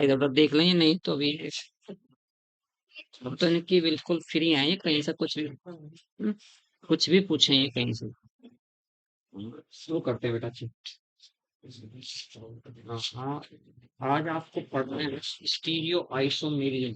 इधर उधर देख लेंगे, नहीं तो अभी अब तो इनकी बिल्कुल फ्री हैं ये, कहीं से कुछ भी कुछ भी पूछें ये कहीं से। शुरू करते हैं बेटा जी। हाँ हाँ, आज आपको पढ़ना है स्टीरियो आइसोमेरिज्म।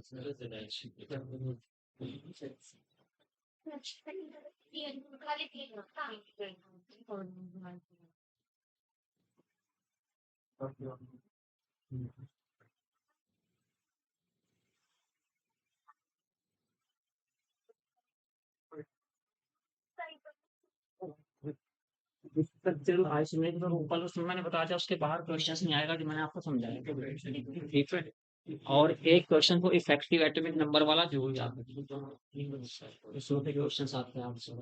स्ट्रक्चरल आइसोमेरिज्म और ऊपर उसमें मैंने बताया था, उसके बाहर क्वेश्चंस नहीं आएगा जो मैंने आपको समझाया, ठीक है। और एक क्वेश्चन को इफेक्टिव एटॉमिक नंबर वाला जरूर याद रखिए, इसमें के क्वेश्चंस आते हैं आपसे।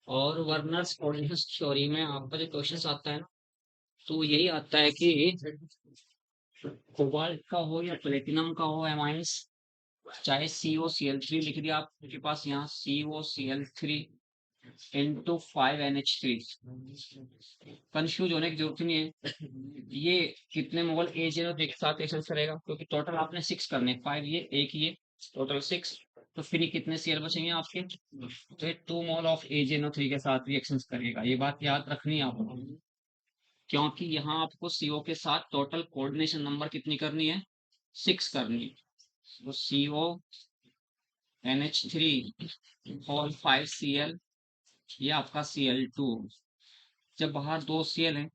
और वर्नर्स कॉर्डिनेशन थ्योरी में आपका जो क्वेश्चन आता है ना, तो यही आता है कि कोबाल्ट का हो या प्लेटिनम का हो एमाइंस, चाहे COCl3 लिख दिया आपके पास यहाँ COCl3 इंटू 5NH3, कंफ्यूज होने की जरूरत नहीं है। ये कितने मोल A0 एक साथ एक्सेस करेगा, क्योंकि टोटल आपने 6 करने, 5 ये, एक ये, टोटल 6। तो फिर ये कितने Cl बचेंगे आपके, तो ये 2 मोल ऑफ AgNO3 के साथ भी एक्सेस करेगा। ये बात याद रखनी है आपको, क्योंकि यहाँ आपको CO के साथ टोटल कोऑर्डिनेशन नंबर कितनी करनी है, 6 करनी है। तो CONH3 और 5Cl, ये आपका Cl2। जब बाहर 2 Cl है,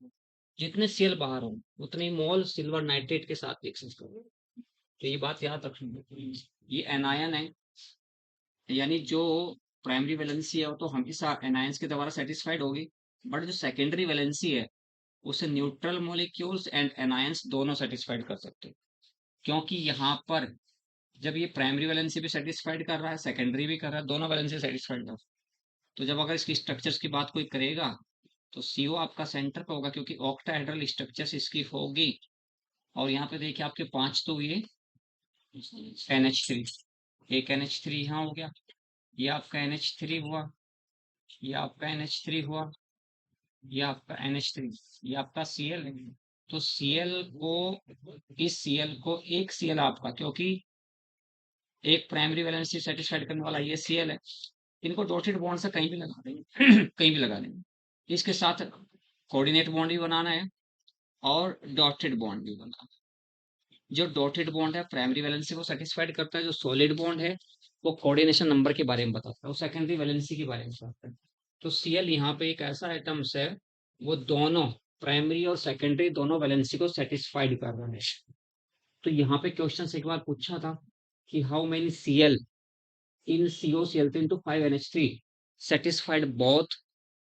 जितने Cl बाहर हो उतने मोल सिल्वर नाइट्रेट के साथ एक्सेस करो। तो ये बात याद रखनी। ये एनायन है, यानी जो प्राइमरी वैलेंसी है वो तो हमेशा एनायंस के द्वारा सेटिस्फाइड होगी, बट जो सेकेंडरी वैलेंसी है उसे न्यूट्रल मॉलिक्यूल्स एंड एनायंस दोनों सेटिस्फाइड कर सकते हैं। क्योंकि यहाँ पर जब ये प्राइमरी वैलेंसी भी सेटिस्फाइड कर रहा है, सेकेंडरी भी कर रहा है, दोनों वैलेंसी सेटिस्फाइड कर रहा है, तो जब अगर इसकी स्ट्रक्चर्स की बात कोई करेगा तो CO आपका सेंटर पे होगा, क्योंकि ऑक्टाहेड्रल स्ट्रक्चर्स इसकी होगी। और यहाँ पे देखिए आपके 5 तो ये NH3, एक NH3 यहाँ हो गया, ये आपका NH3 हुआ, ये आपका NH3 हुआ, ये आपका NH3, ये आपका Cl है। तो Cl को, इस Cl को एक Cl आपका, क्योंकि एक प्राइमरी वैलेंसी सेटिस्फाइड करने वाला ये Cl है, इनको डॉटेड बॉन्ड से कहीं भी लगा देंगे कहीं भी लगा देंगे। इसके साथ कोऑर्डिनेट बॉन्ड भी बनाना है और डॉटेड बॉन्ड भी बनाना है। जो डॉटेड बॉन्ड है प्राइमरी वैलेंसी को सेटिस्फाइड करता है, जो सॉलिड बॉन्ड है वो कोऑर्डिनेशन नंबर के बारे में बताता है, वो सेकेंडरी वैलेंसी के बारे में बताता है। तो Cl यहाँ पे एक ऐसा आइटम्स है, वो दोनों प्राइमरी और सेकेंडरी दोनों वैलेंसी को सेटिस्फाइड कर रहा है। तो यहाँ पे क्वेश्चन एक बार पूछा था कि how many Cl in COCl3 into 5NH3 satisfied both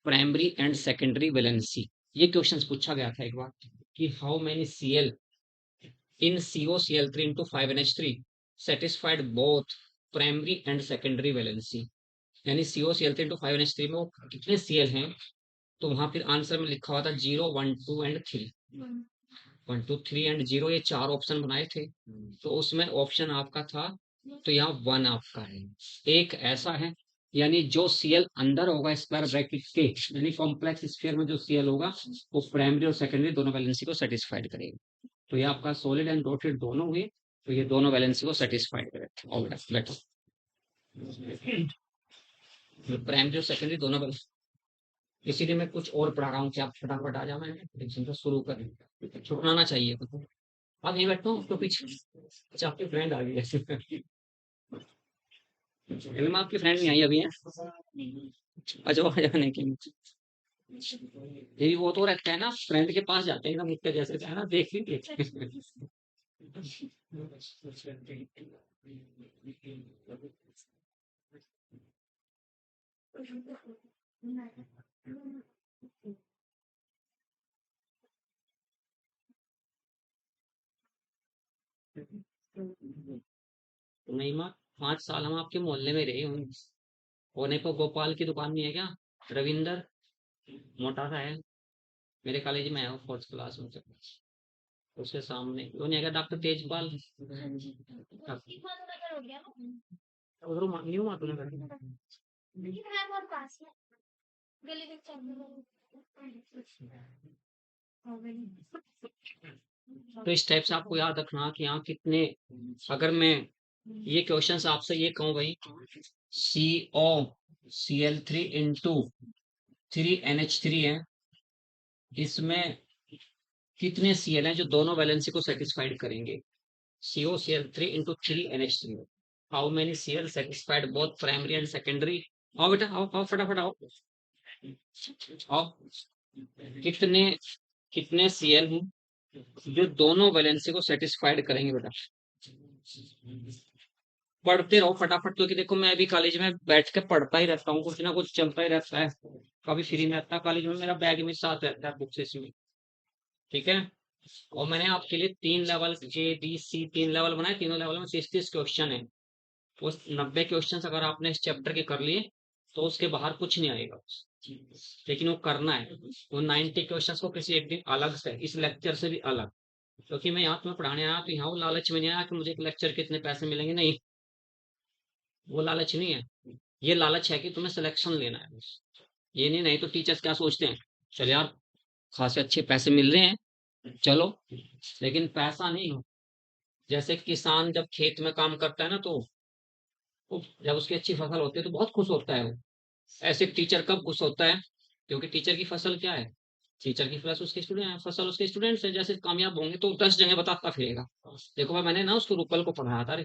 primary and secondary valency। ये क्वेश्चन पूछा गया था एक बार कि how many Cl in COCl3 into 5NH3 satisfied both primary and secondary valency, यानी COCl3 into 5NH3 में वो कितने Cl हैं। तो वहां फिर आंसर में लिखा हुआ था 0, 1, 2 एंड 3, 1, 2, 3 एंड 0, ये 4 ऑप्शन बनाए थे। तो उसमें ऑप्शन आपका था, तो यहाँ 1 आपका है। एक ऐसा है, यानी जो Cl अंदर होगा स्क्वायर ब्रैकेट के, यानी कॉम्प्लेक्स स्फीयर में जो Cl होगा वो प्राइमरी और सेकेंडरी दोनों वैलेंसी को सेटिस्फाइड करेगा। तो ये आपका सॉलिड एंड डॉटेड दोनों हुए, तो ये दोनों वैलेंसी को सेटिस्फाइड करेगा। और बेटा प्राइमरी और सेकेंडरी दोनों वैलेंसी, इसीलिए मैं कुछ और पढ़ा रहा हूँ कि आप फटाफट आ जाओ, मैंने तो शुरू करें, छुटना ना चाहिए। आप यहीं बैठो तो पीछे, अच्छा आपकी फ्रेंड आ गई है फिल्म आपकी फ्रेंड नहीं आई अभी है, अच्छा वो आ जाने की। ये वो तो रहता है ना, फ्रेंड के पास जाते हैं एकदम मुझके जैसे है ना, देख ही देखते हैं। नहीं माँ, 5 साल हम आपके मोहल्ले में रहे हूँ। होने को गोपाल की दुकान नहीं है क्या, रविंदर, मोटा सा है, मेरे कॉलेज में है वो, 4th क्लास में, उसके सामने वो नहीं है क्या, डॉक्टर तेजपाल। उधर न्यू मातू ने कर तो इस टाइप से आपको याद रखना कि यहाँ कितने, अगर मैं ये क्वेश्चंस आपसे ये कहूँ भाई, COCl3 इंटू 3NH3 है, इसमें कितने Cl हैं जो दोनों वैलेंसी को सेटिस्फाइड करेंगे? COCl3 into 3NH3, how many Cl satisfied both primary and secondary? आओ बेटा, आओ आओ फटाफट आओ आओ। कितने कितने Cl हैं जो दोनों वैलेंसी को सेटिस्फाइड करेंगे बेटा? पढ़ते रहो फटाफट, क्योंकि देखो मैं अभी कॉलेज में बैठ के पढ़ता ही रहता हूँ, कुछ ना कुछ चलता ही रहता है, कभी फ्री में रहता है कॉलेज में, मेरा बैग मेरे साथ रहता है, बुक्स इसमें, ठीक है। और मैंने आपके लिए 3 level A B C 3 level बनाए, तीनों लेवल में 30-30 क्वेश्चन है। उस 90 क्वेश्चन अगर आपने इस चैप्टर के कर लिए तो उसके बाहर कुछ नहीं आएगा, लेकिन वो करना है। वो 90 क्वेश्चन को किसी एक दिन अलग से, इस लेक्चर से भी अलग, क्योंकि मैं यहाँ तुम्हें पढ़ाने आया तो यहाँ वो लालच में नहीं आया कि मुझे एक लेक्चर के इतने पैसे मिलेंगे, नहीं, वो लालच नहीं है। ये लालच है कि तुम्हें सिलेक्शन लेना है बस, ये नहीं। नहीं तो टीचर्स क्या सोचते हैं, चल यार खासे अच्छे पैसे मिल रहे हैं चलो, लेकिन पैसा नहीं हो। जैसे किसान जब खेत में काम करता है ना, तो जब उसकी अच्छी फसल होती है तो बहुत खुश होता है वो। ऐसे टीचर कब खुश होता है? क्योंकि टीचर की फसल क्या है? टीचर की फसल उसके स्टूडेंट, फसल उसके स्टूडेंट्स है। जैसे कामयाब होंगे तो 10 जगह बताता फिरेगा, देखो भाई मैंने ना उसको रूपल को पढ़ाया था रे,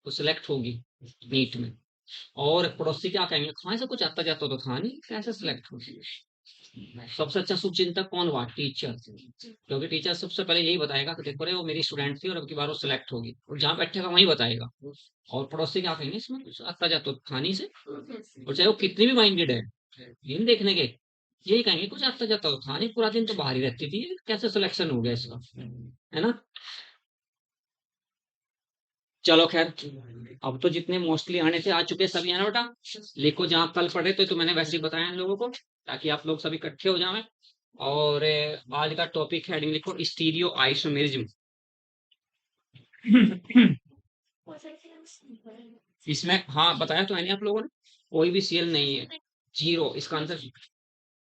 वो सिलेक्ट होगी नीट में। और पड़ोसी क्या कहेंगे, कहाँ से कुछ आता जाता तो था नहीं, कैसे सिलेक्ट होगी? सबसे अच्छा शुभचिंतक कौन हुआ? टीचर। क्योंकि टीचर सबसे पहले यही बताएगा कि देखो रे वो मेरी स्टूडेंट थी और अब की बार वो सिलेक्ट होगी, और जहाँ बैठेगा वहीं बताएगा। और पड़ोसी क्या कहेंगे, इसमें कुछ आता जाता तो था नहीं से, और चाहे वो कितनी भी माइंडेड है, ये नहीं देखने के, यही कहेंगे कुछ आता जाता तो था नहीं, पूरा दिन तो बाहर ही रहती थी, कैसे सिलेक्शन हो गया इसका, है ना। चलो खैर, अब तो जितने मोस्टली आने थे आ चुके हैं, सभी है ना बेटा? लिखो जहाँ कल पढ़े थे तो मैंने वैसे ही बताया इन लोगों को, ताकि आप लोग सभी इकट्ठे हो जाएं। और आज का टॉपिक हेडिंग लिखो, स्टीरियो आइसोमेरिज्म। इसमें हाँ बताया तो है नहीं आप लोगों ने, कोई भी सीएल नहीं है, जीरो इसका आंसर।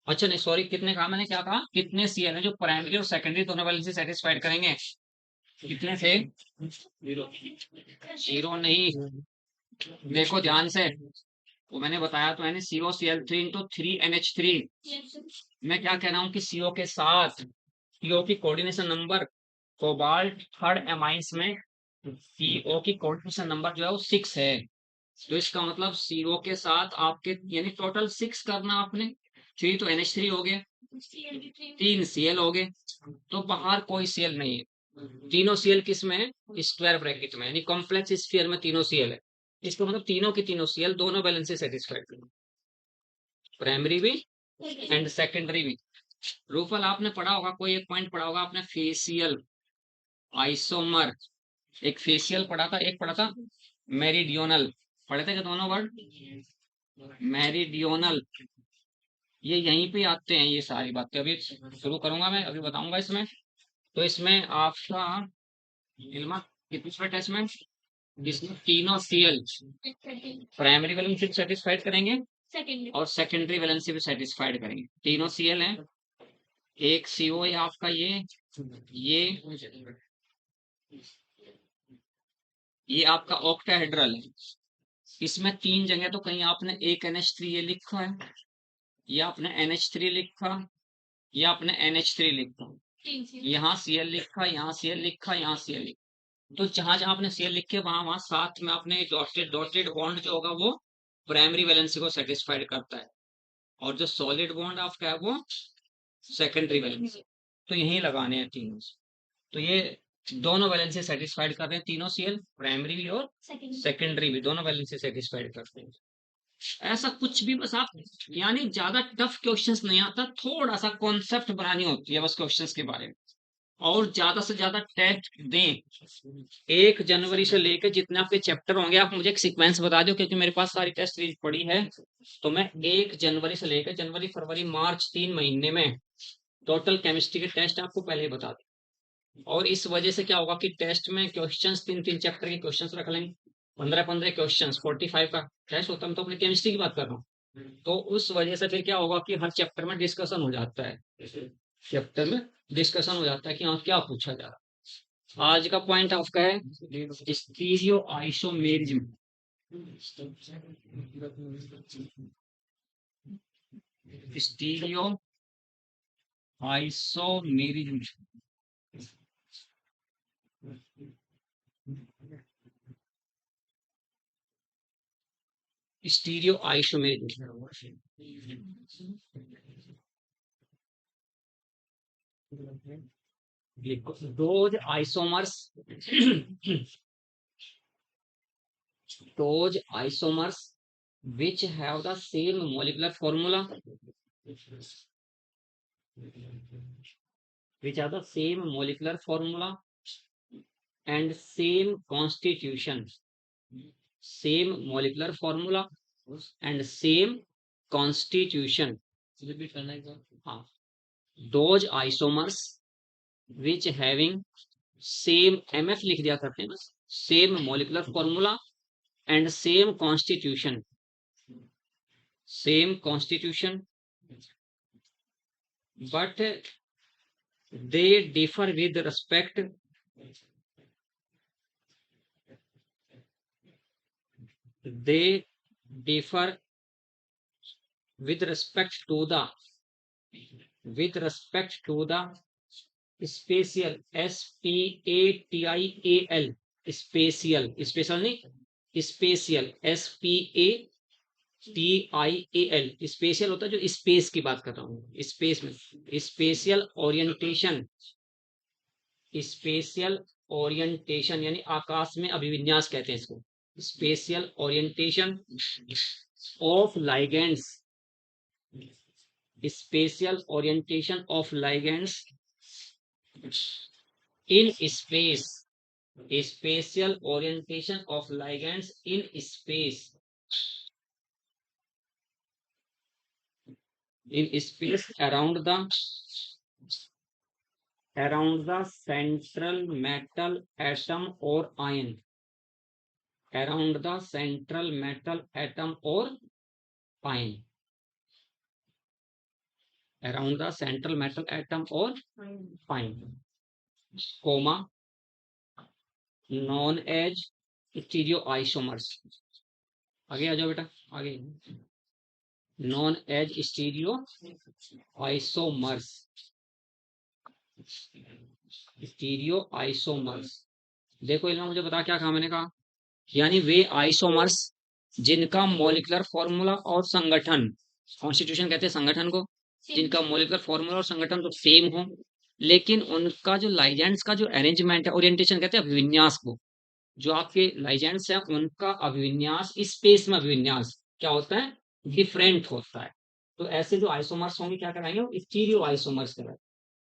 अच्छा नहीं सॉरी, कितने कहा मैंने, क्या कहा, कितने सीएल है जो प्राइमरी और सेकेंडरी दोनों वैलेंसी से सेटिस्फाइड करेंगे? कितने थे? जीरो नहीं, देखो ध्यान से, वो मैंने बताया तो है, COCl3 इंटू 3NH3। मैं क्या कह रहा हूँ कि CO के साथ CO की coordination number, cobalt third amines में CO की कोऑर्डिनेशन नंबर जो है वो 6 है। तो इसका मतलब CO के साथ आपके यानी टोटल 6 करना आपने, 3 तो NH3 हो गए, 3 Cl हो गए, तो बाहर कोई Cl नहीं है। तीनों Cl किस में है? स्क्वायर ब्रैकेट में, यानी कॉम्प्लेक्स स्फीयर में तीनों Cl है। इसका मतलब तीनों की तीनों Cl दोनों बैलेंस से सेटिस्फाइड करें, प्राइमरी भी एंड सेकेंडरी भी। रूपल आपने पढ़ा होगा, कोई एक पॉइंट पढ़ा होगा आपने, फेशियल आइसोमर, एक फेशियल पढ़ा था, एक पढ़ा था मेरिडियोनल, पढ़े थे क्या दोनों वर्ड? मेरिडियोनल, ये यहीं पे आते हैं ये सारी बातें, अभी शुरू करूंगा मैं, अभी बताऊंगा इसमें। तो इसमें आपका इल्मा कितने टेस्ट में, इसमें तीनों सीएल प्राइमरी वैलेंसी भी सेटिस्फाइड करेंगे और सेकेंडरी वैलेंसी भी सेटिस्फाइड करेंगे। तीनों सीएल हैं, एक सीओ है आपका ये ये आपका ऑक्टाहेड्रल है। इसमें 3 जगह तो कहीं आपने एक NH3 ये लिखा है, या आपने NH3 लिखा, या आपने NH3 लिखा, यहाँ Cl लिखा, यहाँ Cl लिखा, यहाँ Cl लिखा। तो जहां जहां आपने Cl लिखे वहां वहां साथ में आपने डॉटेड डॉटेड बॉन्ड जो होगा वो प्राइमरी वैलेंसी को सेटिस्फाइड करता है, और जो सॉलिड बॉन्ड आपका है वो सेकेंडरी वैलेंसी। तो यही लगाने हैं तीनों। तो ये दोनों वैलेंसी सेटिस्फाइड कर रहे हैं तीनों Cl, प्राइमरी भी और सेकेंडरी भी, दोनों वैलेंसी सेटिस्फाइड करते हैं। ऐसा कुछ भी, बस आप यानी ज्यादा टफ क्वेश्चंस नहीं आता, थोड़ा सा कॉन्सेप्ट बनानी होती है बस क्वेश्चंस के बारे में, और ज्यादा से ज्यादा टेस्ट दें। 1 जनवरी से लेकर जितने आपके चैप्टर होंगे, आप मुझे एक सीक्वेंस बता दो, क्योंकि मेरे पास सारी टेस्ट सीरीज पड़ी है। तो मैं 1 जनवरी से लेकर जनवरी फरवरी मार्च 3 महीने में टोटल केमिस्ट्री के टेस्ट आपको पहले ही बता दूं। और इस वजह से क्या होगा कि टेस्ट में क्वेश्चंस 3-3 चैप्टर के क्वेश्चंस रख लेंगे, 15-15 क्वेश्चंस, 45 का टेस्ट होता है। मैं तो अपनी केमिस्ट्री की बात कर रहा हूँ। तो उस वजह से फिर क्या होगा कि हर चैप्टर में डिस्कशन हो जाता है, चैप्टर में डिस्कशन हो जाता है कि हाँ क्या पूछा जा रहा है। आज का पॉइंट आपका है stereo isomerism. Stereo isomerism. Stereo isomerism those isomers those isomers which have the same molecular formula, which have the same molecular formula and same constitution, same molecular formula and same constitution, repeat करना एक बार। हाँ, those isomers which having same mf लिख दिया करते हैं बस, same molecular formula and same constitution, same constitution, but they differ with respect, they differ with respect to the, with respect to the spatial, spatial, spatial, spatial नहीं spatial, spatial, special होता है जो space की बात कर रहा हूँ, space में स्पेशियल ओरिएंटेशन, स्पेशियल ओरिएंटेशन यानी आकाश में अभिविन्यास कहते हैं इसको, spatial orientation of ligands, spatial orientation of ligands in space, spatial orientation of ligands in space, in space around the central metal atom or ion, around the central metal atom or ion, around the central metal atom or ion, comma known as stereoisomers। आगे आ जाओ बेटा, आगे known as stereoisomers, stereoisomers। देखो इन्होंने मुझे बता क्या कहा, मैंने कहा यानी वे आइसोमर्स जिनका मॉलिक्यूलर फॉर्मूला और संगठन, कॉन्स्टिट्यूशन कहते हैं संगठन को, जिनका मॉलिक्यूलर फॉर्मूला और संगठन तो सेम हो, लेकिन उनका जो लाइगेंड्स का जो अरेंजमेंट है, ओरिएंटेशन कहते हैं अभिविन्यास को, जो आपके लाइगेंड्स हैं उनका अभिविन्यास, स्पेस में अभिविन्यास क्या होता है, डिफरेंट होता है। तो ऐसे जो आइसोमर्स होंगे क्या कराएंगे, स्टीरियो आइसोमर्स कराएंगे।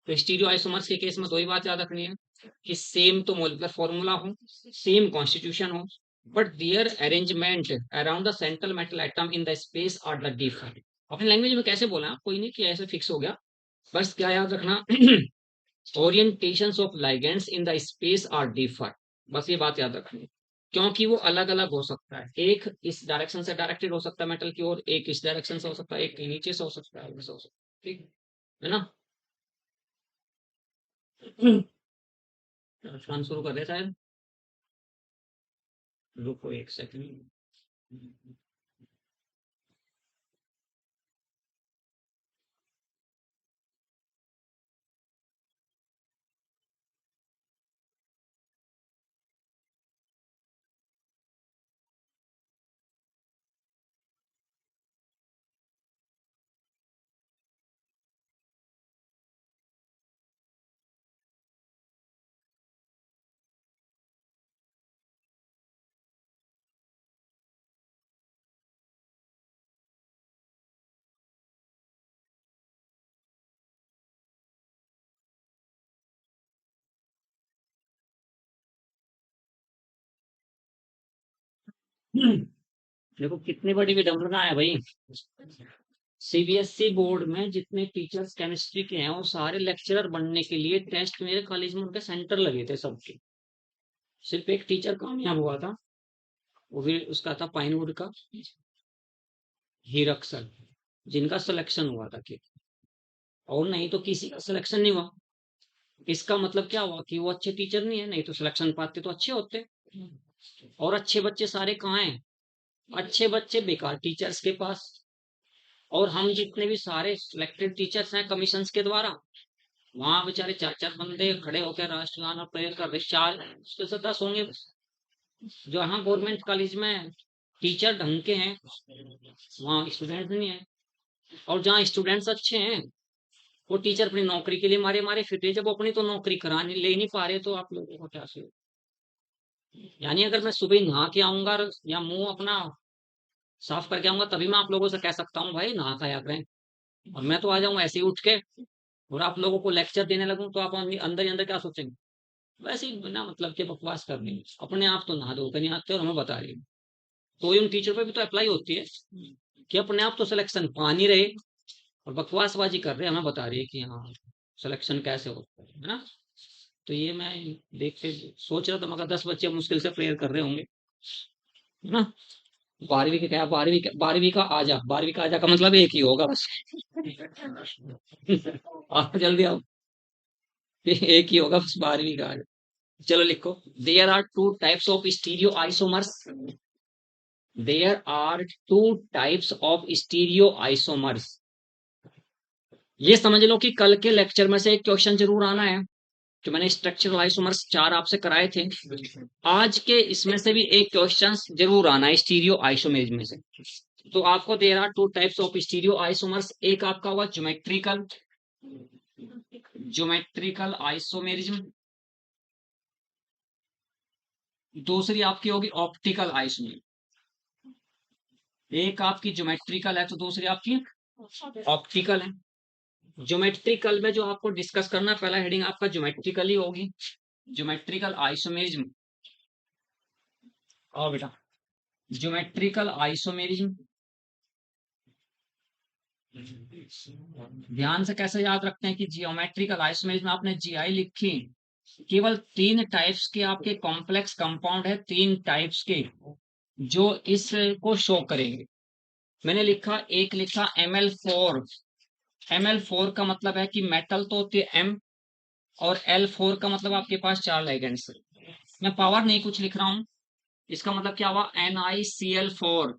तो स्टीरियो आइसोमर्स के केस में दो ही बात याद रखनी है कि सेम तो मॉलिक्यूलर फॉर्मूला हो, सेम कॉन्स्टिट्यूशन हो, but their arrangement around the central metal atom in the space are the different. अपनी लैंग्वेज में कैसे बोलना, कोई नहीं कि ऐसे फिक्स हो गया, बस क्या याद रखना orientations of ligands in the space are differ, बस ये बात याद रखनी है, क्योंकि वो अलग अलग हो सकता है, एक इस डायरेक्शन से डायरेक्टेड हो सकता है मेटल की ओर, एक इस डायरेक्शन से हो सकता है, एक नीचे से हो सकता है, ऐसा हो सकता है, ठीक है ना। रन शुरू कर दे शायद, रुको एक सेकंड। देखो कितनी बड़ी विडंबना है भाई, सीबीएसई बोर्ड में जितने टीचर्स केमिस्ट्री के हैं वो सारे लेक्चरर बनने के लिए टेस्ट मेरे कॉलेज में उनके सेंटर लगे थे सबके, सिर्फ एक टीचर कामयाब हुआ था, वो भी उसका था पाइनवुड का हीरक सर, जिनका सिलेक्शन हुआ था कि और नहीं तो किसी का सिलेक्शन नहीं हुआ। इसका मतलब क्या हुआ कि वो अच्छे टीचर नहीं है, नहीं तो सिलेक्शन पाते तो अच्छे होते। और अच्छे बच्चे सारे कहाँ हैं? अच्छे बच्चे बेकार टीचर्स के पास। और हम जितने भी सारे सिलेक्टेड टीचर्स हैं कमीशंस के द्वारा, वहां बेचारे चार चार बंदे खड़े होकर राष्ट्रगान और प्रेयर कर रहे, चार मुश्किल से 10 होंगे। जो यहाँ गवर्नमेंट कॉलेज में टीचर ढंग के हैं, वहाँ स्टूडेंट नहीं है। और जहाँ स्टूडेंट्स अच्छे हैं, वो टीचर अपनी नौकरी के लिए मारे मारे फिर रहे। जब वो अपनी तो नौकरी कराने ले नहीं पा रहे तो आप लोगों को क्या से? यानी अगर मैं सुबह नहा के आऊंगा या मुंह अपना साफ करके आऊंगा, तभी मैं आप लोगों से कह सकता हूँ भाई नहा खाया करें। और मैं तो आ जाऊंगा ऐसे ही उठ के और आप लोगों को लेक्चर देने लगूं, तो आप अंदर ही अंदर क्या सोचेंगे? वैसे ही बिना मतलब के बकवास कर रही है। अपने आप तो नहा धोकर नहीं आते और हमें बता रही है। तो ये उन टीचर पे भी तो अप्लाई होती है कि अपने आप तो सिलेक्शन पा नहीं रहे और बकवासबाजी कर रहे हैं, हमें बता रही है कि हाँ सिलेक्शन कैसे होता है ना। तो ये मैं देख के सोच रहा था, मगर 10 बच्चे मुश्किल से प्रेयर कर रहे होंगे, है ना। 12वीं के क्या, 12वीं का आजा, 12वीं का आजा का मतलब एक ही होगा बस। आप जल्दी आओ, एक ही होगा बस, 12वीं का आजा। चलो लिखो, there are two types of stereo isomers. There are two types of stereo isomers. ये समझ लो कि कल के लेक्चर में से एक क्वेश्चन जरूर आना है। जो मैंने स्ट्रक्चरल आइसोमर्स 4 आपसे कराए थे, आज के इसमें से भी एक क्वेश्चन जरूर आना है स्टीरियो आइसोमेरिज में से। तो आपको दे रहा to types of stereo isomers. एक आपका हुआ ज्योमेट्रिकल, ज्योमेट्रिकल आइसोमेरिज्म। दूसरी आपकी होगी ऑप्टिकल आइसोमेरिज्म। एक आपकी ज्योमेट्रिकल है तो दूसरी आपकी ऑप्टिकल है। ज्योमेट्रिकल में जो आपको डिस्कस करना है, पहला हेडिंग आपका ज्योमेट्रिकल ही होगी, ज्योमेट्रिकल आइसोमेरिज्म। और बेटा ज्योमेट्रिकल आइसोमेरिज्म ध्यान से कैसे याद रखते हैं कि जियोमेट्रिकल आइसोमेरिज्म में आपने जीआई लिखी, केवल 3 टाइप्स के आपके कॉम्प्लेक्स कंपाउंड है, 3 टाइप्स के जो इसको शो करेंगे। मैंने लिखा, एक लिखा Ml4। Ml4 का मतलब है कि मेटल तो होती है M, और L4 का मतलब आपके पास 4 लाइगेंड्स। मैं पावर नहीं कुछ लिख रहा हूं, इसका मतलब क्या हुआ, NiCl4।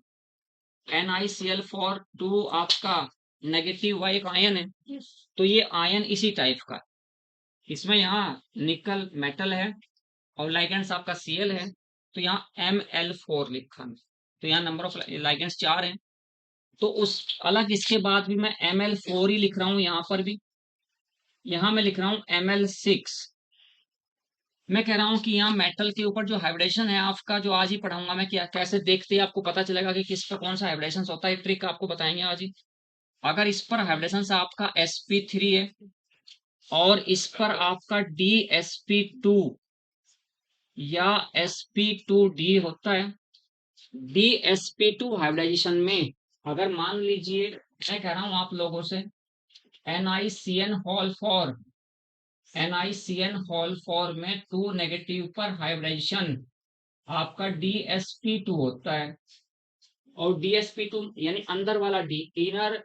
NiCl4 2 आपका नेगेटिव वाई एक आयन है। तो ये आयन इसी टाइप का, इसमें यहाँ निकल मेटल है और लाइगेंड्स आपका Cl है, तो यहाँ Ml4 लिखा है। तो यहाँ नंबर ऑफ लाइगेंड्स 4 हैं। तो उस अलग इसके बाद भी मैं Ml4 ही लिख रहा हूँ यहाँ पर भी। यहाँ मैं लिख रहा हूँ Ml6। मैं कह रहा हूँ कि यहाँ मेटल के ऊपर जो हाइब्रिडेशन है आपका, जो आज ही पढ़ाऊंगा मैं, क्या कैसे देखते हैं आपको पता चलेगा कि किस पर कौन सा हाइब्रिडेशन होता है, ट्रिक आपको बताएंगे आज ही। अगर इस पर हाइब्रिडेशन आपका sp3 है और इस पर आपका dsp2 या sp2d होता है, dsp2 हाइब्रिडाइजेशन में अगर मान लीजिए मैं कह रहा हूं आप लोगों से NiCN hall for, NiCN hall for में 2 नेगेटिव पर हाइब्रिडाइजेशन आपका dsp2 होता है। और dsp2 यानी अंदर वाला d, inner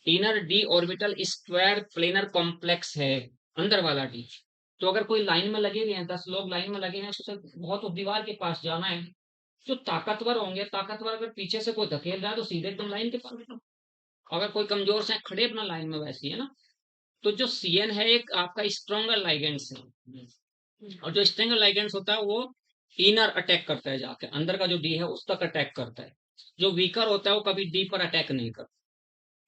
inner D orbital square planar complex है, अंदर वाला डी। तो अगर कोई लाइन में लगे हुए हैं, 10 लोग लाइन में लगे हैं, तो बहुत दीवार के पास जाना है। जो ताकतवर होंगे, ताकतवर अगर पीछे से कोई धकेल रहा है तो सीधे एकदम लाइन के पास बैठो। अगर कोई कमजोर से खड़े अपना लाइन में, वैसी है ना। तो जो सीएन है एक आपका स्ट्रोंगर लाइगेंड्स है, और जो स्ट्रोंगर लाइगेंड्स होता है वो इनर अटैक करता है, जाके अंदर का जो डी है उस तक अटैक करता है। जो वीकर होता है वो कभी डी पर अटैक नहीं करता,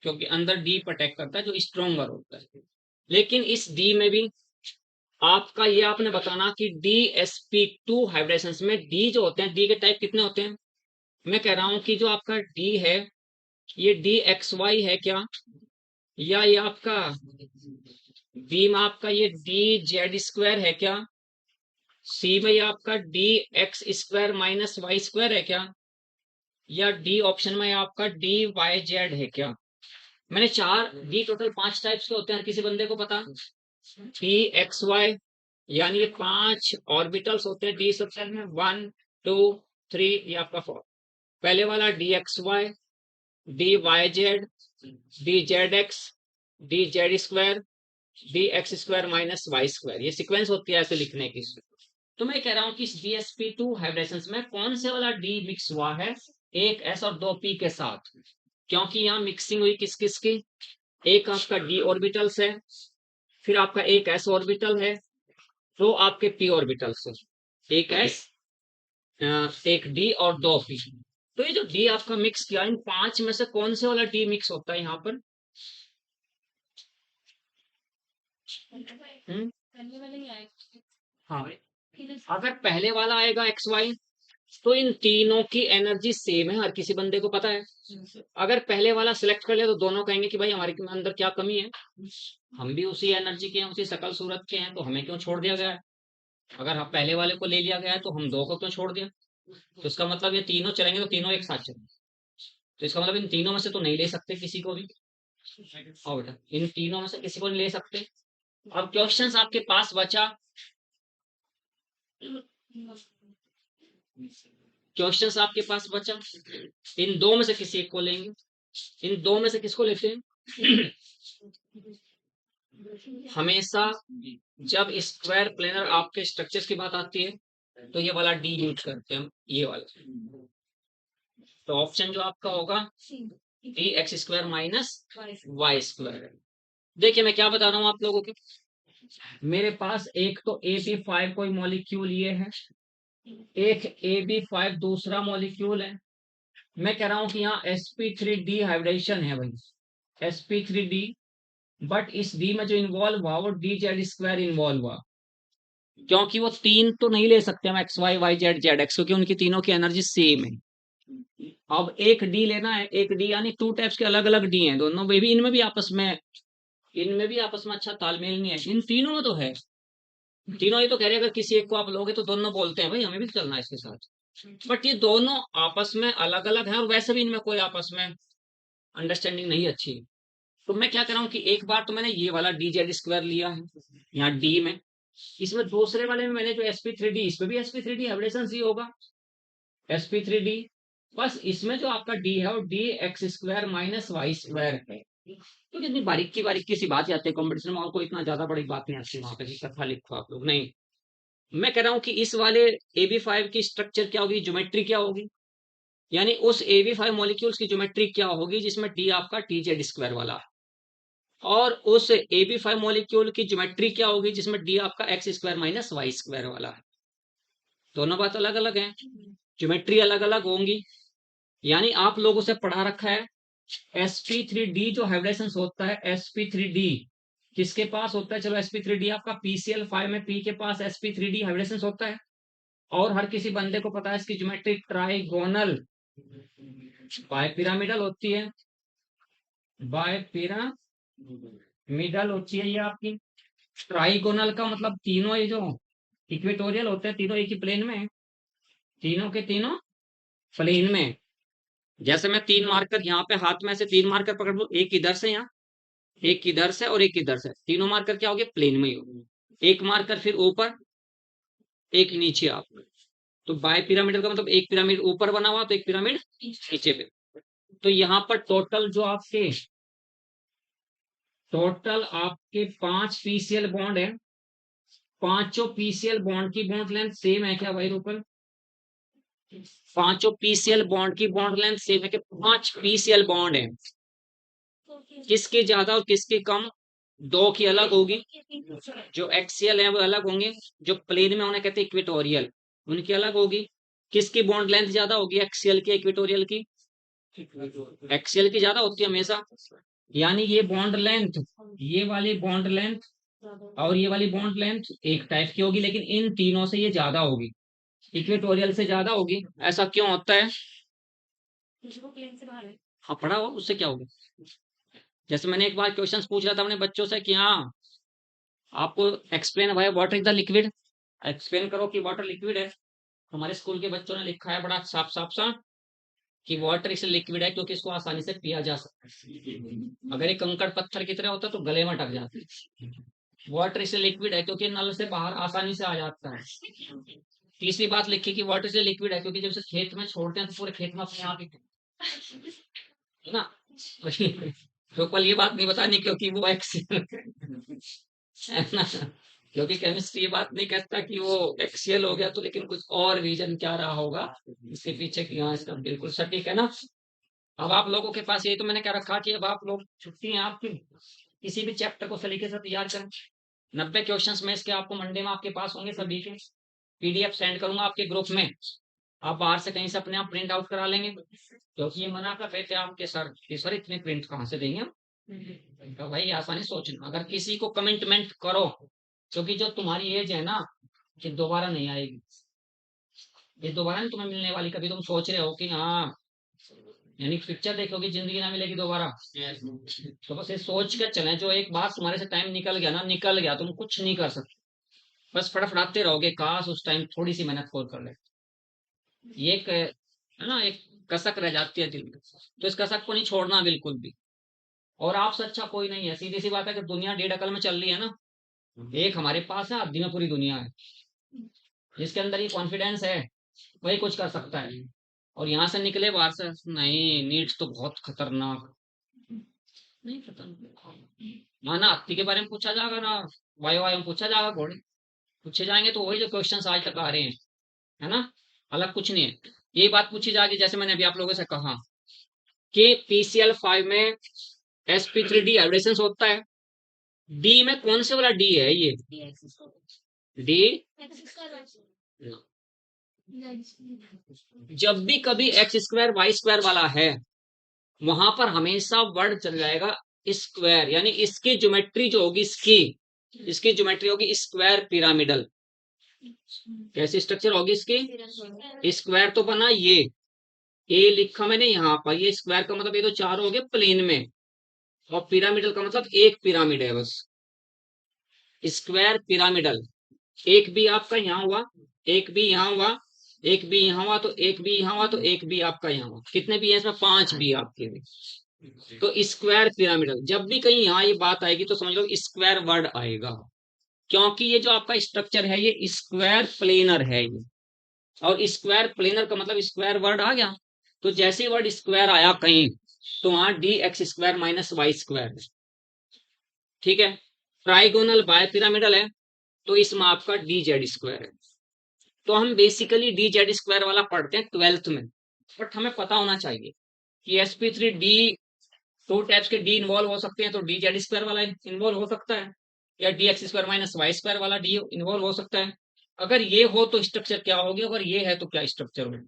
क्योंकि अंदर डी पर अटैक करता है जो स्ट्रोंगर होता है। लेकिन इस डी में भी आपका ये आपने बताना कि dsp2 हाइब्रिडेशन में डी जो होते हैं, डी के टाइप कितने होते हैं। मैं कह रहा हूं कि जो आपका डी है ये dxy है क्या, या ये आपका बी में आपका ये dz² है क्या, सी में ये आपका dx² माइनस y² है क्या, या डी ऑप्शन में आपका dyz है क्या। मैंने 4 डी टोटल 5 टाइप्स के होते हैं, हर किसी बंदे को पता। dxy यानी ये 5 ऑर्बिटल्स होते हैं डी सबसेट में, 1 2 3, ये आपका 4। पहले वाला dxy dyz dzx D Z square D X square minus Y square, ये सीक्वेंस होती है ऐसे लिखने की। तो मैं कह रहा हूं कि DsP2 हाइब्रिडेशंस में कौन से वाला डी मिक्स हुआ है, एक एस और दो पी के साथ, क्योंकि यहाँ मिक्सिंग हुई किस किस की, एक आपका डी ऑर्बिटल्स है, फिर आपका एक एस ऑर्बिटल है, दो आपके पी ऑर्बिटल्स है, एक एस एक डी और दो पी। तो ये जो डी आपका मिक्स किया, इन पांच में से कौन से वाला डी मिक्स होता है यहाँ पर? हम्म, हाँ, अगर पहले वाला आएगा एक्स वाई तो इन तीनों की एनर्जी सेम है, हर किसी बंदे को पता है। अगर पहले वाला सिलेक्ट कर लिया तो दोनों कहेंगे कि भाई हमारे अंदर क्या कमी है, हम भी उसी एनर्जी के हैं, उसी शकल सूरत के हैं, तो हमें क्यों छोड़ दिया गया है? अगर हम पहले वाले को ले लिया गया है तो हम दो को क्यों छोड़ दिया? तो इसका मतलब ये तीनों चलेंगे तो तीनों एक साथ चलेंगे, तो इसका मतलब इन तीनों में से तो नहीं ले सकते किसी को भी। और बेटा इन तीनों में से किसी को नहीं ले सकते। अब क्वेश्चन आपके पास बचा, क्वेश्चन आपके पास बचा, इन दो में से किसी एक को लेंगे। इन दो में से किसको लेते हैं? हमेशा जब स्क्वायर प्लेनर आपके स्ट्रक्चर्स की बात आती है तो ये वाला डी यूज करते हैं हम, ये वाला। तो ऑप्शन जो आपका होगा D X square minus Y square. देखिए मैं क्या बता रहा हूँ आप लोगों के, मेरे पास एक तो AB5 कोई मॉलिक्यूल ये है, एक AB5 दूसरा मॉलिक्यूल है। मैं कह रहा हूं कि यहाँ sp3d हाइब्रिडेशन है भाई, sp3d, बट इस डी में जो इन्वॉल्व हुआ वो डी जेड स्क्वायर इन्वॉल्व हुआ, क्योंकि वो तीन तो नहीं ले सकते हम X Y Y Z Z X, क्योंकि उनकी तीनों की एनर्जी सेम है। अब एक डी लेना है, एक डी यानी टू टाइप्स के अलग अलग डी हैं दोनों, वे भी इनमें भी आपस में, इनमें भी आपस में अच्छा तालमेल नहीं है, इन तीनों में तो है। तीनों ये तो कह रहे हैं अगर किसी एक को आप लोगे तो दोनों बोलते हैं भाई हमें भी चलना है इसके साथ, बट ये दोनों आपस में अलग अलग हैं और वैसे भी इनमें कोई आपस में अंडरस्टैंडिंग नहीं अच्छी है। तो मैं क्या कर रहा हूँ कि एक बार तो मैंने ये वाला डी जेड स्क्वायर लिया है यहाँ डी में, इसमें दूसरे वाले में मैंने जो sp3d, इसमें भी sp3d हाइब्रिडेशन ही होगा, sp3d, बस इसमें जो आपका डी है वो D X square minus Y square है। तो कितनी बारीकी सी बात आती है कॉम्पिटिशन में, आपको इतना ज्यादा बड़ी बात नहीं आती वहां पे कथा लिखो आप लोग नहीं। मैं कह रहा हूं कि इस वाले AB5 की स्ट्रक्चर क्या होगी, ज्योमेट्री क्या होगी, यानी उस AB5 मॉलिक्यूल्स की ज्योमेट्री क्या होगी जिसमें डी आपका टी जेड स्क्वायर वाला है, और उस AB5 मॉलिक्यूल की ज्योमेट्री क्या होगी जिसमें डी आपका X square minus Y square वाला है। दोनों बात अलग अलग है, ज्योमेट्री अलग अलग होंगी। यानी आप लोगों से पढ़ा रखा है sp3d जो हाइब्रिडेशन होता है, sp3d किसके पास होता है, चलो sp3d आपका PCl5 में p के पास sp3d हाइब्रिडेशन होता है, और हर किसी बंदे को पता है इसकी ज्योमेट्री ट्राइगोनल बायपिरामिडल होती है, बायपिरामिडल होती है ये आपकी। ट्राइगोनल का मतलब तीनों ये जो इक्वेटोरियल होते हैं तीनों एक ही प्लेन में, तीनों के तीनों प्लेन में। जैसे मैं तीन मार्कर यहाँ पे हाथ में से तीन मार्कर पकड़ लूं, एक इधर से यहाँ, एक इधर से और एक इधर से, तीनों मार्कर क्या हो गए, प्लेन में ही हो गए। एक मार्कर फिर ऊपर, एक नीचे आप, तो बाय पिरामिडल का मतलब एक पिरामिड ऊपर बना हुआ तो एक पिरामिड नीचे पे। तो यहाँ पर टोटल आपके 5 पीसीएल बॉन्ड है, पांचों पीसीएल बॉन्ड की बॉन्ड लेंथ सेम है क्या भाई रूपल? पांचों पीसीएल बॉन्ड की बॉन्ड लेंथ सेम है कि 5 पीसीएल बॉन्ड है, किसकी ज्यादा और किसकी कम? दो की अलग होगी, जो एक्सियल है वो अलग होंगे, जो प्लेन में उन्हें कहते हैं इक्वेटोरियल, उनकी अलग होगी। किसकी बॉन्ड लेंथ ज्यादा होगी, एक्सियल की इक्वेटोरियल की? एक्सियल की ज्यादा होती है हमेशा, यानी ये बॉन्ड लेंथ, ये वाली बॉन्ड लेंथ और ये वाली बॉन्ड लेंथ एक टाइप की होगी, लेकिन इन तीनों से ये ज्यादा होगी, इक्वेटोरियल से ज्यादा होगी। ऐसा क्यों होता है? हाँ पढ़ा हो, उससे क्या होगा? जैसे मैंने एक बार क्वेश्चन पूछ रहा था अपने बच्चों से कि हाँ आपको एक्सप्लेन भाई water is the liquid, explain करो कि वाटर लिक्विड है। हमारे स्कूल के बच्चों ने लिखा है बड़ा साफ साफ सा कि वाटर इस लिक्विड है क्योंकि इसको आसानी से पिया जा सकता है, अगर ये कंकड़ पत्थर की तरह होता तो गले में अटक जाता। वाटर इस लिक्विड है क्योंकि नल से बाहर आसानी से आ जाता है। तीसरी बात लिखी कि वाटर इस लिक्विड है क्योंकि जब से खेत में छोड़ते हैं तो पूरे खेत में अपने आप ही, है ना? तो कल ये बात नहीं बतानी क्योंकि वो एक्सियल है ना, क्योंकि केमिस्ट्री ये बात नहीं कहता कि वो एक्सियल हो गया तो, लेकिन कुछ और रीजन क्या रहा होगा इसके पीछे की। हाँ, इसका बिल्कुल सटीक है ना। अब आप लोगों के पास यही तो मैंने क्या रखा कि अब आप लोग छुट्टी है आपकी, किसी भी चैप्टर को सलीके से तैयार करें। 90 क्वेश्चंस में इसके आपको मंडे में आपके पास होंगे सभी के, पीडीएफ सेंड करूंगा आपके ग्रुप में, आप बाहर से कहीं से अपने आप प्रिंट आउट करा लेंगे, क्योंकि ये मना कर रहे थे आपके सर कि सर इतने प्रिंट कहाँ से देंगे हम। तो भाई आसानी सोचना, अगर किसी को कमिटमेंट करो, क्योंकि जो तुम्हारी एज है ना कि दोबारा नहीं आएगी, ये दोबारा नहीं तुम्हें मिलने वाली। कभी तुम सोच रहे हो कि हाँ, यानी पिक्चर देखोगे जिंदगी ना मिलेगी दोबारा, तो बस ये सोच के चलें, जो एक बार तुम्हारे से टाइम निकल गया ना, निकल गया, तुम कुछ नहीं कर सकते, बस फड़फड़ाते रहोगे, काश उस टाइम थोड़ी सी मेहनत और कर ले। ये एक है ना, एक कसक रह जाती है दिल में, तो इस कसक को नहीं छोड़ना बिल्कुल भी। और आपसे अच्छा कोई नहीं है, सीधी सी बात है कि दुनिया डेढ़ अकल में चल रही है ना, एक हमारे पास है, आधी में पूरी दुनिया है। जिसके अंदर ये कॉन्फिडेंस है वही कुछ कर सकता है। और यहाँ से निकले बाहर से, नहीं नीट तो बहुत खतरनाक, नहीं खतरनाक, ना हाथी के बारे में पूछा जाएगा, ना वायु वायु में पूछा जाएगा, घोड़े पूछे जाएंगे तो वही जो क्वेश्चन आज तक आ रहे हैं, है ना, अलग कुछ नहीं है। ये बात पूछी जाएगी, जैसे मैंने अभी आप लोगों से कहा कि PCl5 में sp3d हाइब्रिडेशन होता है। डी में कौन से वाला डी है ये, डी, जब भी कभी x2 y2 वाला है, वहां पर हमेशा वर्ड चल जाएगा स्क्वायर, यानी इसकी ज्योमेट्री जो होगी, इसकी ज्योमेट्री होगी स्क्वायर पिरामिडल। कैसी स्ट्रक्चर होगी इसकी, स्क्वायर तो बना ये लिखा मैंने यहाँ पर, ये स्क्वायर का मतलब ये तो चार हो गए प्लेन में, और पिरामिडल का मतलब एक पिरामिड है बस, स्क्वायर पिरामिडल। एक भी आपका यहाँ हुआ, एक भी यहाँ हुआ, एक भी यहाँ हुआ, तो एक भी यहाँ हुआ, तो एक भी आपका यहाँ हुआ, कितने भी है इसमें, 5 भी आपके भी। तो स्क्वायर पिरामिडल, जब भी कहीं यहाँ ये बात आएगी तो समझ लो स्क्वायर वर्ड आएगा, क्योंकि ये जो आपका स्ट्रक्चर है ये स्क्वायर प्लेनर है ये, और स्क्वायर प्लेनर का मतलब स्क्वायर वर्ड आ गया। तो जैसे वर्ड स्क्वायर आया कहीं, तो वहां dx² माइनस y², ठीक है। ट्राइगोनल बाय पिरामिडल है, तो इसमें आपका dz² है। तो हम बेसिकली dz² वाला पढ़ते हैं 12th में, बट हमें पता होना चाहिए कि sp3d 2 टाइप्स के डी इन्वॉल्व हो सकते हैं, तो dz² वाला इन्वॉल्व हो सकता है, या dx² माइनस y² वाला डी इन्वॉल्व हो सकता है। अगर ये हो तो स्ट्रक्चर क्या होगी, अगर ये है तो क्या स्ट्रक्चर होगी,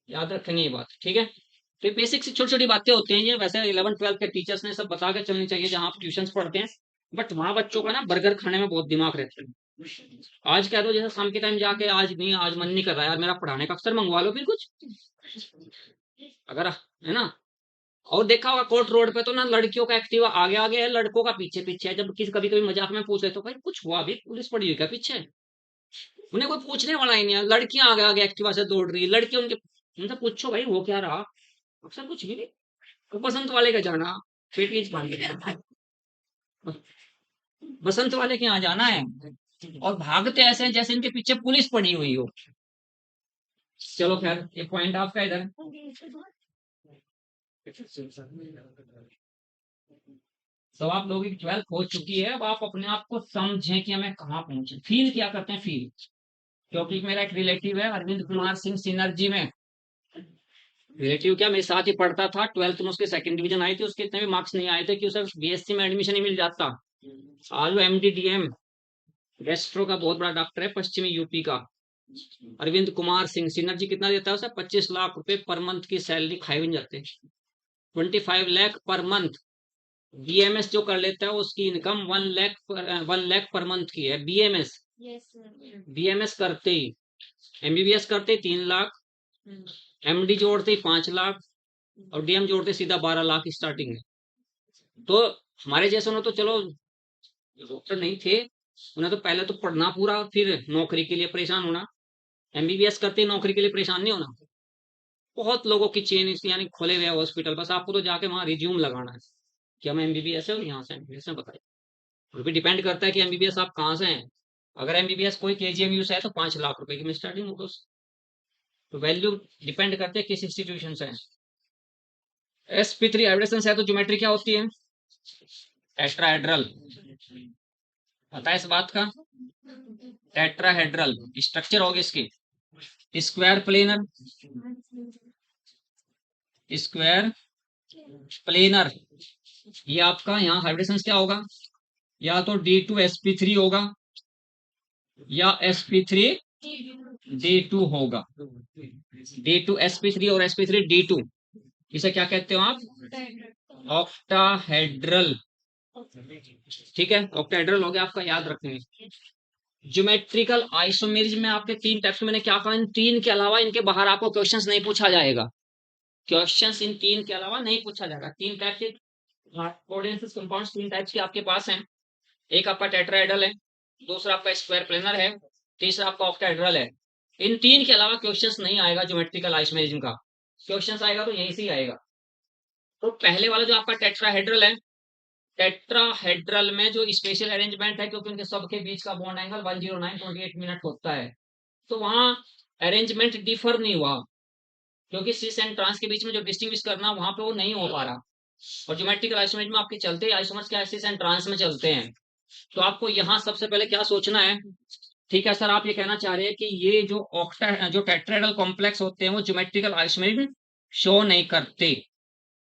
याद रखेंगे ये बात, ठीक है। तो बेसिक से छोटी छोटी बातें होती हैं ये, वैसे 11 12 के टीचर्स ने सब बता के चलनी चाहिए जहाँ आप ट्यूशन पढ़ते हैं, बट वहाँ बच्चों का ना बर्गर खाने में बहुत दिमाग रहता है। आज कह दो जैसे शाम के टाइम जाके, आज नहीं, आज मन नहीं कर रहा यार मेरा पढ़ाने का, अक्सर मंगवा लो फिर कुछ, अगर है ना। और देखा होगा कोर्ट रोड पे तो ना लड़कियों का एक्टिवा आगे आगे है, लड़कों का पीछे पीछे है। जब किसी कभी कभी मजाक में पूछ रहे तो भाई कुछ हुआ, भी पुलिस पड़ी हुई क्या पीछे, उन्हें कोई पूछने वाला ही नहीं है, लड़कियां आगे आगे एक्टिवा से दौड़ रही है, लड़के उनके, उनसे पूछो भाई वो क्या रहा, अक्सर कुछ भी नहीं, तो बसंत वाले का जाना, पेटीज बांध के बसंत वाले के यहाँ जाना है, और भागते ऐसे हैं जैसे इनके पीछे पुलिस पड़ी हुई हो। चलो खैर, ये पॉइंट आपका इधर। तो आप लोगों की 12th हो चुकी है, अब आप अपने आप को समझें कि हमें कहाँ पहुंचे, फील क्या करते हैं, फील। क्योंकि मेरा एक रिलेटिव है अरविंद कुमार सिंह सिनर्जी में, रिलेटिव क्या मेरे साथ ही पढ़ता था, 12th में उसके 2nd डिवीजन आई थी, उसके इतने भी मार्क्स नहीं आए थे कि उसे BSc में एडमिशन ही मिल जाता। आज वो MD DM गैस्ट्रो का बहुत बड़ा डॉक्टर है पश्चिमी यूपी का। अरविंद कुमार सिंह सिनर्जी कितना देता है उसे, 25 लाख रुपए पर मंथ की सैलरी खाए भी नहीं जाते, 25 लाख पर मंथ। BMS जो कर लेता है उसकी इनकम 1 लाख पर मंथ की है, BMS करते ही, MBBS करते ही 3 लाख, MD जोड़ते ही 5 लाख, और DM जोड़ते सीधा 12 लाख स्टार्टिंग है। तो हमारे जैसे ने तो चलो डॉक्टर नहीं थे, उन्हें तो पहले तो पढ़ना पूरा, फिर नौकरी के लिए परेशान होना। MBBS करते ही नौकरी के लिए परेशान नहीं होना। बहुत लोगों की चेन यानी खोले हुए हॉस्पिटल, बस आपको तो जाके वहां रिज्यूम लगाना है कि हम MBBS है और यहाँ से MBBS में बताइए। और भी डिपेंड करता है कि MBBS आप कहाँ से हैं। अगर MBBS कोई KGMU से है तो 5 लाख रुपए की स्टार्टिंग होगा। तो वैल्यू डिपेंड करते हैं किस इंस्टीट्यूशन से है। sp3 हाइब्रिडेशन है तो ज्योमेट्री क्या होती है? टेट्राहेड्रल। पता है इस बात का? टेट्राहेड्रल स्ट्रक्चर होगी इसकी। Square planar, square planar. ये आपका यहाँ हाइब्रिडेशन क्या होगा? या तो D2sp3 होगा या sp3 D2 होगा। D2sp3 और sp3 D2, इसे क्या कहते हो आप? ऑक्टाहेड्रल। ठीक है, ऑक्टाहेड्रल हो गया आपका, याद रखेंगे। ज्योमेट्रिकल आइसोमेरिज्म में आपके तीन टाइप्स, मैंने क्या कहा, इन तीन के अलावा इनके बाहर आपको क्वेश्चंस नहीं पूछा जाएगा। क्वेश्चंस इन तीन के अलावा नहीं पूछा जाएगा। तीन टाइप के कोऑर्डिनेट्स कंपाउंड्स तीन टाइप्स के आपके पास हैं। एक आपका टेट्राहेड्रल है, दूसरा आपका स्क्वायर प्लेनर है, तीसरा आपका ऑक्टाहेड्रल है। इन तीन के अलावा क्वेश्चंस नहीं आएगा ज्योमेट्रिकल आइसोमेरिज्म का। क्वेश्चंस आएगा तो यहीं से ही आएगा। तो पहले वाला जो आपका टेट्राहेड्रल है, टेट्राहेड्रल में जो स्पेशल अरेंजमेंट है, क्योंकि उनके सबके बीच का बॉन्ड एंगल 109.8 मिनट होता है, तो वहां अरेंजमेंट डिफर नहीं हुआ, क्योंकि सिस एंड ट्रांस के बीच में जो डिस्टिंग्विश करना वहां पे वो नहीं हो पा रहा। और ज्योमेट्रिकल आइसोमेरिज्म में आपके चलते हैं आइसोमर्स क्या सिस एंड ट्रांस में चलते हैं। तो आपको यहाँ सबसे पहले क्या सोचना है? ठीक है सर, आप ये कहना चाह रहे हैं कि ये जो टेट्राहेड्रल कॉम्प्लेक्स होते हैं वो ज्योमेट्रिकल आइसोमेरिज्म शो नहीं करते,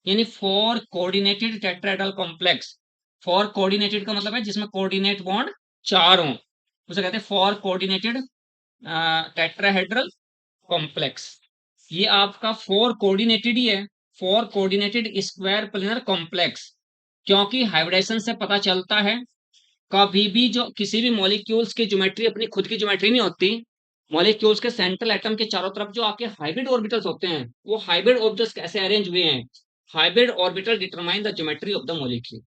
यानी for coordinated tetrahedral complex. For coordinated का मतलब है जिसमें कोऑर्डिनेट बॉन्ड चार हों, उसे कहते हैं फॉर कोऑर्डिनेटेड टेट्राहेड्रल कॉम्प्लेक्स। ये आपका फोर कोऑर्डिनेटेड ही है, four coordinated square planar complex. क्योंकि हाइब्रिडेशन से पता चलता है कभी भी जो किसी भी मॉलिक्यूल्स की ज्योमेट्री अपनी खुद की ज्योमेट्री नहीं होती। मॉलिक्यूल्स के सेंट्रल एटम के चारों तरफ जो आपके हाइब्रिड ऑर्बिटल्स होते हैं, वो हाइब्रिड ऑर्बिटल्स कैसे अरेंज हुए हैं? Hybrid orbital determine the geometry of the molecule.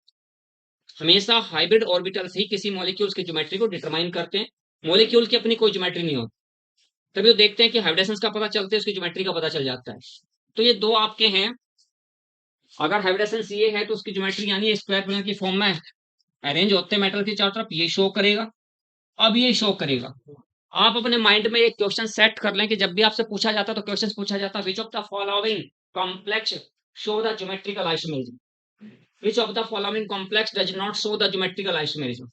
हमेशा हाइब्रिड ऑर्बिटल्स ही किसी मॉलिक्यूल्स की ज्योमेट्री को डिटरमाइन करते हैं। मॉलिक्यूल की अपनी कोई ज्योमेट्री नहीं होती, तभी वो देखते हैं कि हाइब्रिडेशन का पता चलते हैं, उसकी ज्योमेट्री का पता चल जाता है। तो ये दो आपके हैं। अगर हाइब्रिडेशन ये है तो उसकी ज्योमेट्री यानी स्क्वायर प्लेनर की फॉर्म में अरेंज होते हैं मेटल की चारों तरफ, ये शो करेगा। अब ये शो करेगा। आप अपने माइंड में एक क्वेश्चन सेट कर लें कि जब भी आपसे पूछा जाता तो क्वेश्चन पूछा जाता which of the following complex show the geometrical isomerism, which of the following complex does not show the geometrical isomerism.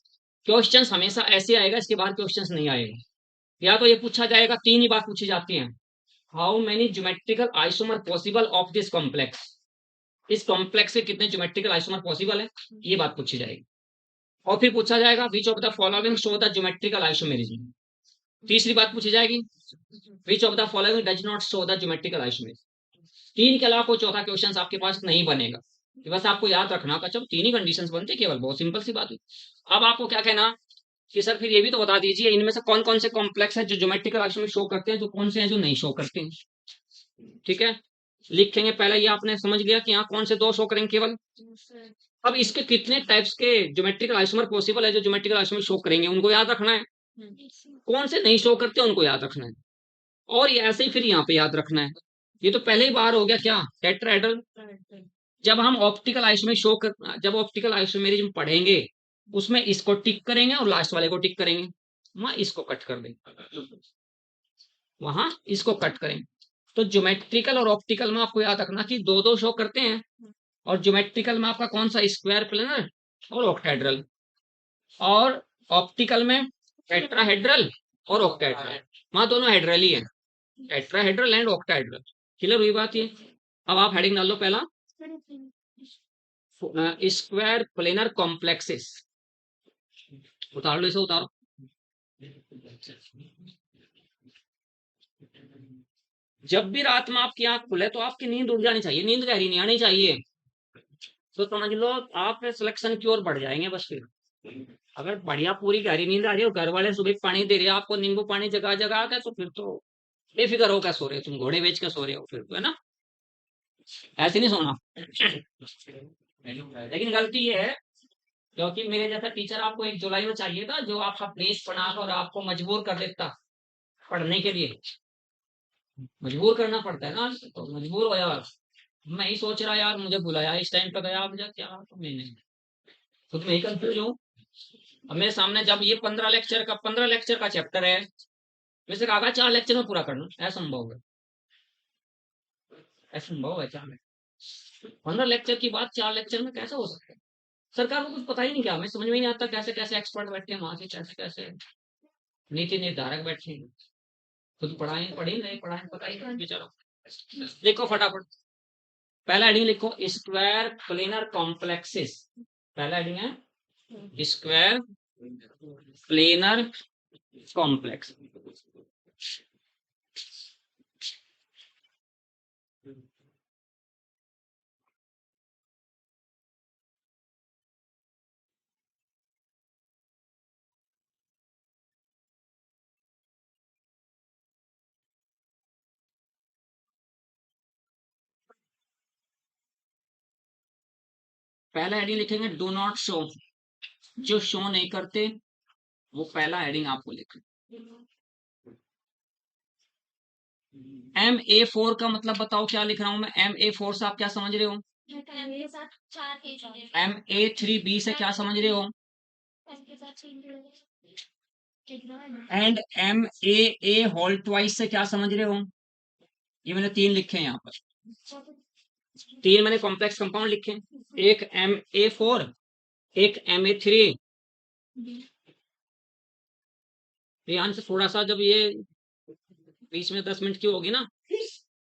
Question हमेशा ऐसे आएगा, इसके बाद क्वेश्चन नहीं आएगा। या तो ये पूछा जाएगा, तीन ही बात पूछी जाती है, how many geometrical isomer possible of this complex. इस कॉम्प्लेक्स के कितने ज्योमेट्रिकल आइसोमर पॉसिबल है, ये बात पूछी जाएगी। और फिर पूछा जाएगा which of the following show the geometrical isomerism. तीसरी बात पूछी जाएगी, which of the following does not show the geometrical isomerism. तीन के अलावा कोई चौथा क्वेश्चन आपके पास नहीं बनेगा। बस आपको याद रखना होगा, चलो तीन ही कंडीशंस बनते केवल, बहुत सिंपल सी बात है। अब आपको क्या कहना कि सर फिर ये भी तो बता दीजिए इनमें से कौन कौन से कॉम्प्लेक्स है जो ज्योमेट्रिकल आइसोमेरिज्म शो करते हैं, जो कौन से हैं जो नहीं शो करते हैं। ठीक है, लिखेंगे पहले, ये आपने समझ लिया कि यहाँ कौन से दो शो करेंगे केवल। अब इसके कितने टाइप्स के ज्योमेट्रिकल आइसोमर पॉसिबल है जो ज्योमेट्रिकल आइसोमर शो करेंगे, उनको याद रखना है। कौन से नहीं शो करते उनको याद रखना है। और ये ऐसे ही फिर यहाँ पे याद रखना है। ये तो पहले ही बार हो गया क्या, टेट्राहेड्रल। जब हम ऑप्टिकल आइसोमेर शो कर जब ऑप्टिकल आइसोमेरिज्म पढ़ेंगे उसमें इसको टिक करेंगे और लास्ट वाले को टिक करेंगे, वहां इसको कट कर देंगे, वहां इसको कट करेंगे। तो ज्योमेट्रिकल और ऑप्टिकल में आपको याद रखना कि दो दो शो करते हैं। और ज्योमेट्रिकल में आपका कौन सा, स्क्वायर प्लेनर और ऑक्टाहेड्रल। और ऑप्टिकल में टेट्राहेड्रल और ऑक्टाहेड्रल, वहां दोनों हेड्रल ही है, टेट्राहेड्रल एंड ऑक्टाहेड्रल। क्लियर हुई बात ये? अब आप हेडिंग डाल लो पहला, स्क्वायर प्लेनर कॉम्प्लेक्सेस। उतार लो इसे, उतारो। जब भी रात में आपकी आंख खुले तो आपकी नींद उड़ जानी चाहिए, नींद गहरी नहीं आनी चाहिए। तो समझ लो आप सिलेक्शन की ओर बढ़ जाएंगे बस। फिर अगर बढ़िया पूरी गहरी नींद आ रही है, घर वाले सुबह पानी दे रहे हैं आपको, नींबू पानी जगा जगा के, तो फिर तो बेफिक्र होकर सो रहे हो, तुम घोड़े बेच के सो रहे हो फिर तो, है ना? ऐसे नहीं सोना। लेकिन गलती ये है, क्योंकि मेरे जैसा टीचर आपको 1 जुलाई में चाहिए था, जो आपका बेस बनाकर और आपको मजबूर कर देता पढ़ने के लिए। मजबूर करना पड़ता है ना, तो मजबूर हो यार। मैं ही सोच रहा यार, मुझे बुलाया इस टाइम पे, गया मुझे क्या, तो मैंने खुद में ही कंफ्यूज हूँ। अब मेरे सामने जब ये 15 लेक्चर का चैप्टर है, वैसे कहा 4 लेक्चर में पूरा करना, असंभव है, असंभव है 4 लेक्चर। 15 लेक्चर की बात 4 लेक्चर में कैसे हो सकता है? सरकार को कुछ पता ही नहीं क्या, हमें समझ में ही नहीं आता कैसे कैसे एक्सपर्ट बैठे हैं वहां के, कैसे कैसे नीति निर्धारक बैठे हैं, खुद पढ़ाए पढ़े नहीं पढ़ाए पता ही नहीं बेचारों को। देखो फटाफट, पहला हेडिंग लिखो स्क्वायर प्लेनर कॉम्प्लेक्सेस। पहला हेडिंग है स्क्वायर प्लेनर कॉम्प्लेक्स। पहला हेडिंग लिखेंगे डू नॉट शो, जो शो नहीं करते वो पहला हेडिंग आपको लिखना। MA4 का मतलब बताओ क्या लिख रहा हूं मैं? MA4 से आप क्या समझ रहे हो? MA3B से क्या समझ रहे हो? एंड MAA होल ट्वाइस से क्या समझ रहे हो? ये मैंने 3 लिखे हैं यहाँ पर, 3 मैंने कॉम्प्लेक्स कंपाउंड लिखे, एक MA4, एक MA3। ध्यान से थोड़ा सा, जब ये बीच में 10 मिनट की होगी ना,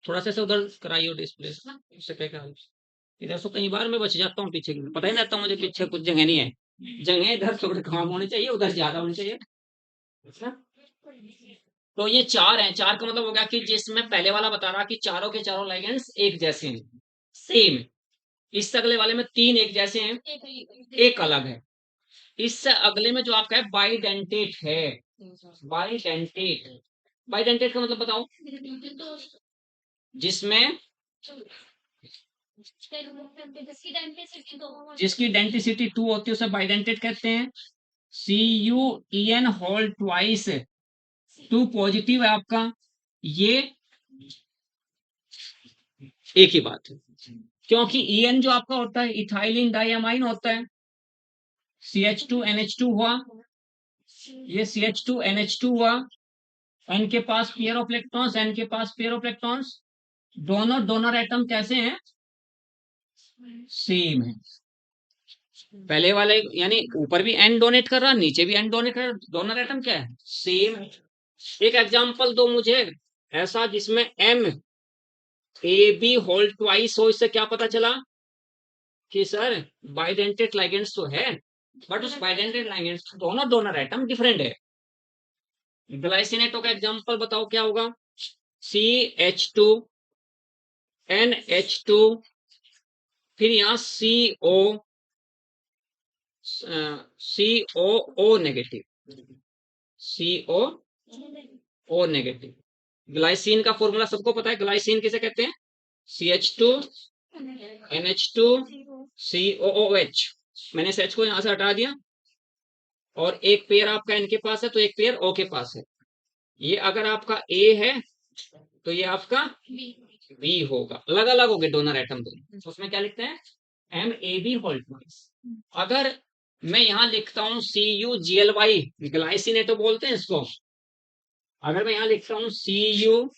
थोड़ा सा उधर कराइयो डिस्प्ले, उससे क्या क्या इधर से कई बार मैं बच जाता हूँ पीछे की, पता ही नहीं रहता मुझे पीछे कुछ जगह नहीं है, जगह इधर थोड़े कम होनी चाहिए, उधर ज्यादा होनी चाहिए। तो ये 4 है, 4 का मतलब हो गया कि जिसमें पहले वाला बता रहा कि चारों के चारों लिगेंड्स एक जैसे हैं, सेम। इससे अगले वाले में 3 एक जैसे हैं, एक अलग है। इससे अगले में जो आपका है बाइडेंटेट है, बाइडेंटेट। बाइडेंटेट का मतलब बताओ? जिसमें जिसकी डेंटिसिटी 2 होती है उसे बाइडेंटेट कहते हैं। CuEn होल ट्वाइस, 2 पॉजिटिव है आपका, ये एक ही बात है, क्योंकि En जो आपका होता है इथाइलिन डाइअमाइन होता है, CH2NH2 हुआ, ये CH2NH2 हुआ, N के पास पेयर ऑफ इलेक्ट्रॉन्स, N के पास पेयर ऑफ इलेक्ट्रॉन्स, दोनों डोनर एटम कैसे हैं? सेम है। पहले वाले यानी ऊपर भी N डोनेट कर रहा, नीचे भी N डोनेट कर रहा, डोनर एटम क्या है? सेम है। एक एग्जांपल दो मुझे ऐसा जिसमें MAB होल ट्वाइस हो, इससे क्या पता चला कि सर बाइडेंटेट लिगेंड्स तो है, बट उस बाइडेंटेट लिगेंड्स दोनों डोनर एटम डिफरेंट है। ग्लाइसिनेटो का एग्जांपल बताओ क्या होगा? CH2NH2, फिर यहाँ COO negative, COO negative. Glycine का फॉर्मूला सबको पता है, ग्लाइसिन किसे कहते हैं? CH2NH2 COOH। मैंने इस H को यहां से हटा दिया, और एक पेयर आपका N के पास है तो एक पेयर O के पास है। ये अगर आपका A है तो ये आपका B होगा, अलग अलग हो गए डोनर एटम दोनों। तो उसमें क्या लिखते हैं? MAB whole twice. अगर मैं यहां लिखता हूं CuGly, ग्लाइसिनेटो बोलते हैं इसको, अगर मैं यहां लिखता हूं CuAB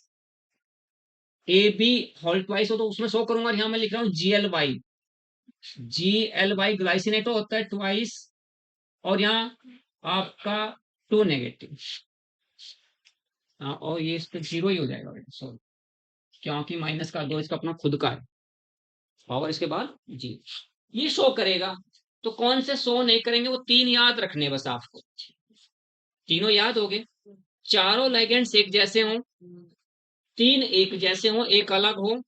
होल ट्वाइस हो तो उसमें शो करूंगा, यहां मैं लिख रहा हूं GLY ग्लाइसिनेटो होता है ट्वाइस, और यहाँ आपका 2 नेगेटिव। हाँ, और ये इस पे 0 ही हो जाएगा सॉरी, क्योंकि माइनस का 2 इसका अपना खुद का है, और इसके बाद जी ये शो करेगा। तो कौन से शो नहीं करेंगे? वो 3 याद रखने बस आपको, तीनों याद हो गए। चारों लिगेंड्स एक जैसे हों, 3 एक जैसे हों, एक अलग हो,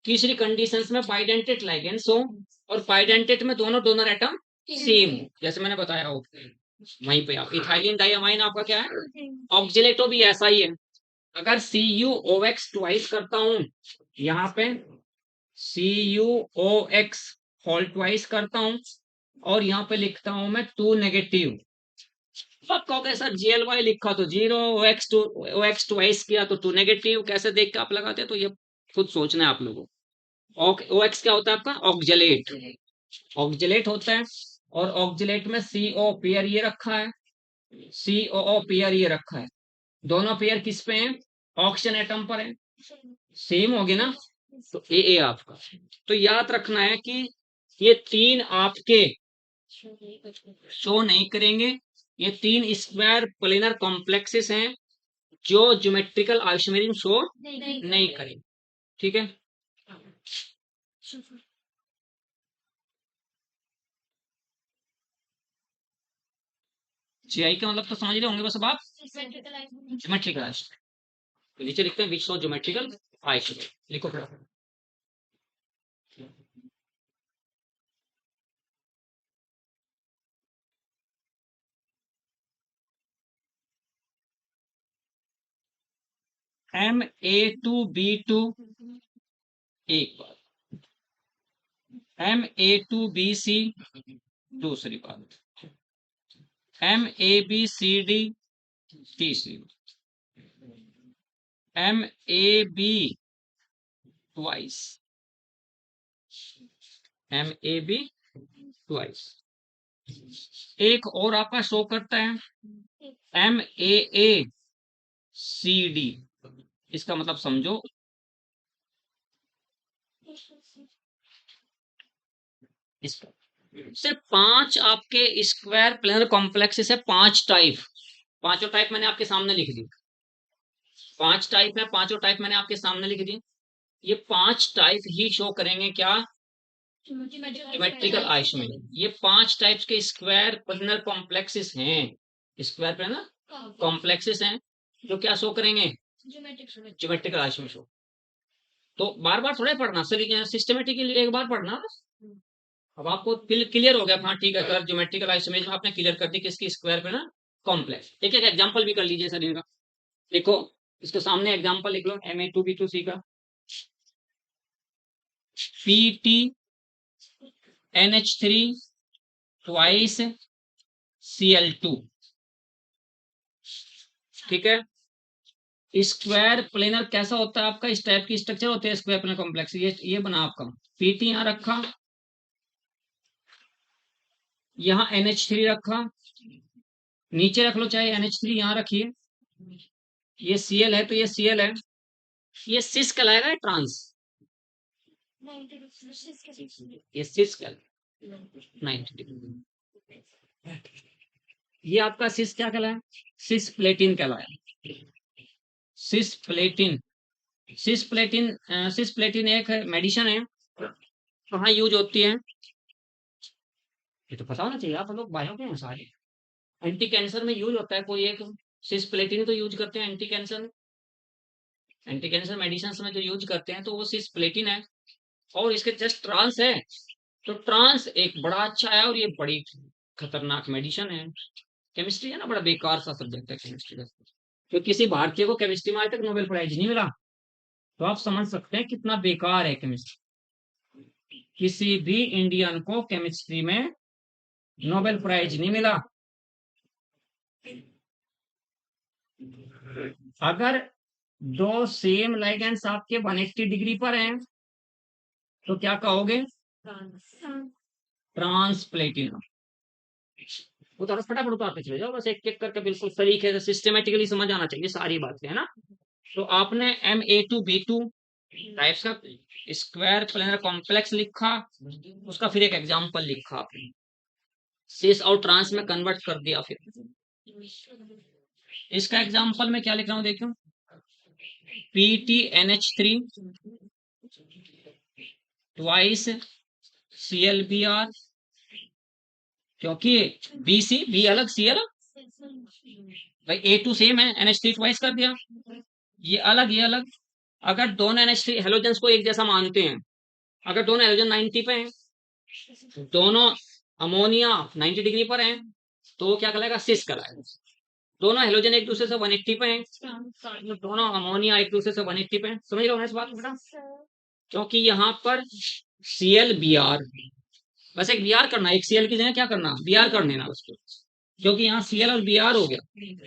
तीसरी कंडीशंस में बाइडेंटेट लिगेंड्स हो, और बाइडेंटेट में दोनों डोनर एटम सेम हो, जैसे मैंने बताया हो वहीं पे। आप इथाइलिन डाइअमाइन आपका क्या है? ऑक्जिलेटो भी ऐसा ही है। अगर CuOX ट्वाइस करता हूं, यहाँ पे CuOX होल ट्वाइस करता हूं, और यहाँ पे लिखता हूं मैं 2 नेगेटिव। अब कहोगे सर GLY लिखा तो 0, OX ट्वाइस किया तो 2 नेगेटिव, कैसे देख के आप लगाते हैं? तो ये खुद सोचना है आप लोगों को। OX क्या होता है आपका? ऑक्जेलेट, ऑक्जेलेट होता है, और ऑक्जेलेट में CO पेयर ये रखा है, COO पेयर ये रखा है, दोनों पेयर किस पे हैं? ऑक्सीजन एटम पर है, सेम हो गए ना। तो ए आपका। तो याद रखना है कि ये तीन आपके शो नहीं करेंगे। ये तीन स्क्वायर प्लेनर कॉम्प्लेक्सेस हैं जो ज्योमेट्रिकल आइसोमेरिज्म शो नहीं करेंगे। ठीक है। जीआई का मतलब तो समझ रहे होंगे बस अब आप। ज्योमेट्रिकल आइसोमेरिज्म तो नीचे लिखते हैं विच शो ज्योमेट्रिकल आइसोमेरिज्म। लिखो फिर। MA2B2 एक बात, MA2BC दूसरी बात, MABCD तीसरी, MAB ट्वाइस, MAB ट्वाइस। एक और आपका शो करता है MAACD। इसका मतलब समझो, इसका सिर्फ 5 आपके स्क्वायर प्लेनर कॉम्प्लेक्सेस है, 5 टाइप। पांचों टाइप मैंने आपके सामने लिख दी। 5 टाइप है, पांचों टाइप मैंने आपके सामने लिख दी। ये 5 टाइप ही शो करेंगे क्या, ज्योमेट्रिकल आइसोमेरिज्म। ये 5 टाइप्स के स्क्वायर प्लेनर कॉम्प्लेक्सेस हैं, स्क्वायर प्लेनर कॉम्प्लेक्सेस हैं जो क्या शो करेंगे, ज्योमेट्रिकल आइसोमेरिज्म शो। तो बार बार थोड़ा पढ़ना, सिस्टमेटिकली एक बार पढ़ना बस। अब आपको क्लियर हो गया, हाँ ठीक है सर, ज्योमेट्रिकल आइसोमेरिज्म आपने क्लियर कर दी किसकी, स्क्वायर प्लेनर कॉम्प्लेक्स। एक एक एग्जांपल भी कर लीजिए सर इनका। देखो इसके सामने एग्जांपल लिख लो, Ma2B2C का, PTNH3 ट्वाइस Cl2। ठीक है। स्क्वायर प्लेनर कैसा होता है आपका, इस टाइप की स्ट्रक्चर होते हैं स्क्वायर प्लेनर कॉम्प्लेक्स। ये बना आपका, पीटी यहां रखा, यहाँ NH3 रखा, नीचे रख लो चाहे NH3 यहां रखिए, ये Cl है तो ये Cl है, ये सिस कहलाएगा, ट्रांस, ये सिस कहलाएगा 90 डिग्री। ये आपका सिस क्या कहलाया, सिस प्लेटिन कहलाया, सिस प्लेटिन। सिस प्लेटिन एक मेडिसिन है, कहाँ यूज होती है, ये तो पता होना चाहिए, आप लोग बायो के हैं सारे। एंटी कैंसर में यूज होता है कोई एक, सिस प्लेटिन तो यूज करते हैं एंटी कैंसर में, एंटी कैंसर मेडिसिन में जो यूज करते हैं तो वो सिस प्लेटिन है। और इसके जस्ट ट्रांस है, तो ट्रांस एक बड़ा अच्छा है और ये बड़ी खतरनाक मेडिसिन है। केमिस्ट्री है ना, बड़ा बेकार सा सब्जेक्ट है केमिस्ट्री का, तो किसी भारतीय को केमिस्ट्री में आज तक नोबेल प्राइज नहीं मिला। तो आप समझ सकते हैं कितना बेकार है केमिस्ट्री। किसी भी इंडियन को केमिस्ट्री में नोबेल प्राइज नहीं मिला। अगर दो सेम लाइगेंड्स आपके 180 डिग्री पर हैं तो क्या कहोगे, ट्रांसप्लेटिन। वो तो फटाफट उतारते चले जाओ, बस एक एक करके बिल्कुल तरीके से सिस्टमेटिकली समझ आना चाहिए सारी बातें, है ना। तो आपने Ma2B2 टाइप्स का स्क्वायर प्लेनर कॉम्प्लेक्स लिखा, उसका फिर एक एग्जांपल लिखा आपने, सिस और ट्रांस में कन्वर्ट कर दिया। फिर इसका एग्जांपल में क्या लिख रहा हूं देखो, PTNH3 ट्वाइस ClBr, क्योंकि बी अलग सी अलग, भाई A2 सेम है, NH3 ट्वाइस कर दिया, ये अलग ये अलग। अगर दोनों NH3 हेलोजेंस को एक जैसा मानते हैं, अगर दोनों हेलोजन 90 पे हैं, दोनों अमोनिया 90 डिग्री पर हैं, तो क्या कहलाएगा, सिस कहलाएगा। दोनों हेलोजन एक दूसरे से 180 पे हैं, दोनों अमोनिया एक दूसरे से 180 पे हैं। समझ रहे हो इस बात बेटा, क्योंकि यहाँ पर ClBr, बस एक Br करना, एक Cl की जगह क्या करना, Br कर देना उसको, क्योंकि यहाँ Cl और Br हो गया,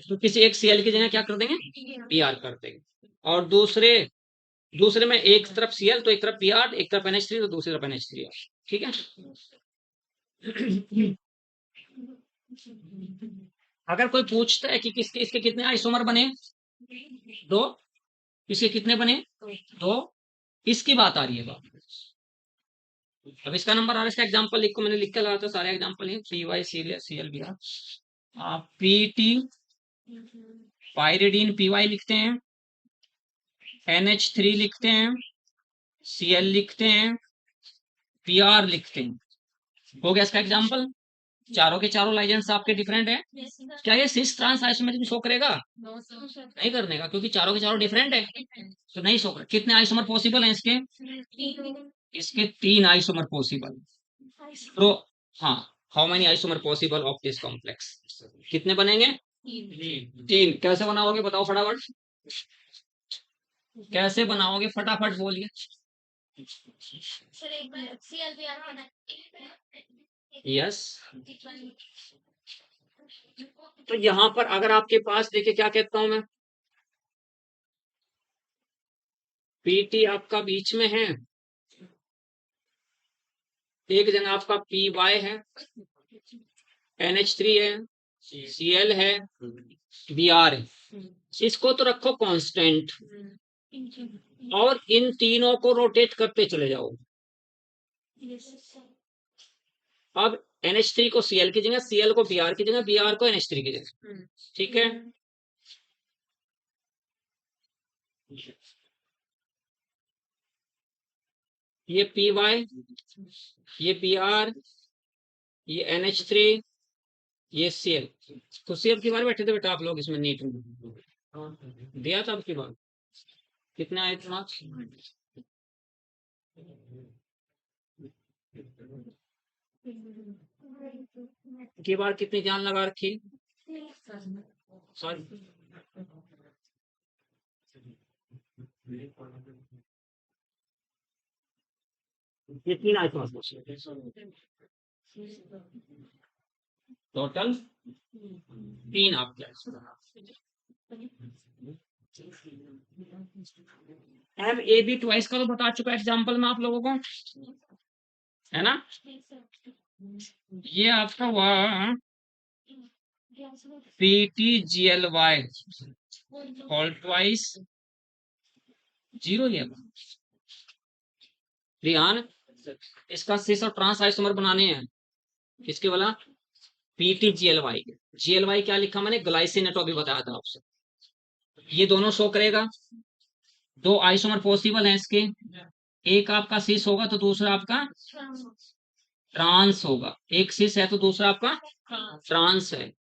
तो किसी एक Cl की जगह क्या कर देंगे, Br कर देंगे। और दूसरे दूसरे में एक तरफ Cl तो एक तरफ Br, एक तरफ NH3 तो दूसरी तरफ NH3। ठीक है। अगर कोई पूछता है कि किसके इसके कितने आइसोमर बने, दो, इसके कितने बने, दो, इसकी बात आ रही है बात। अब इसका नंबर आ रहा है, इसका एग्जाम्पल लिखो, मैंने लिख के लगा था सारे एग्जाम्पल है, P Y C L B R, P T pyridine P Y लिखते हैं, NH3 लिखते हैं, Cl लिखते हैं, Pr लिखते हैं। हो गया इसका एग्जाम्पल। चारों के चारों लाइगेंड्स आपके डिफरेंट है। क्या ये सिस ट्रांस आइसोमेरिज्म शो करेगा? नहीं करने का, क्योंकि चारों के चारों डिफरेंट है, तो नहीं शो कर। कितने आइसोमर पॉसिबल हैं इसके? इसके 3 आइसोमर पॉसिबल। तो हाँ, how many isomer possible of this complex? कितने बनेंगे? 3। कैसे बनाओगे बताओ फटाफट, कैसे बनाओगे फटाफट बोलिए। यस, तो यहां पर अगर आपके पास देखिए क्या कहता हूं मैं, पीटी आपका बीच में है, एक जगह आपका पी वाई है, NH3 है, Cl है, Br है, इसको तो रखो कांस्टेंट, और इन तीनों को रोटेट करते चले जाओ। अब NH3 को Cl की जगह, Cl को Br की जगह, Br को NH3 की जगह, ठीक है। ये पी वाई, ये Br, ये NH3, ये Cl। तो Cl की बार बैठे थे बेटा आप लोग इसमें नीट में, दिया था आपकी बार, कितने आए थे मार्क्स? की बार कितनी जान लगा रखी? सॉरी, ये 3 आए थे टोटल, 3 आपके। एम ए बी ट्वाइस का तो बता चुका एग्जाम्पल में आप लोगों को, है ना। ये आपका हुआ PTGLY ऑल ट्वाइस 0 ये रिहान। इसका सिस और ट्रांस आइसोमर बनाने हैं, किसके वाला? PTGLY के। GLY क्या लिखा मैंने? ग्लाइसिनेट अभी बताया था आपसे। ये दोनों शो करेगा, 2 आइसोमर पॉसिबल हैं इसके, एक आपका सिस होगा तो दूसरा आपका ट्रांस होगा, एक सिस है तो दूसरा आपका ट्रांस है।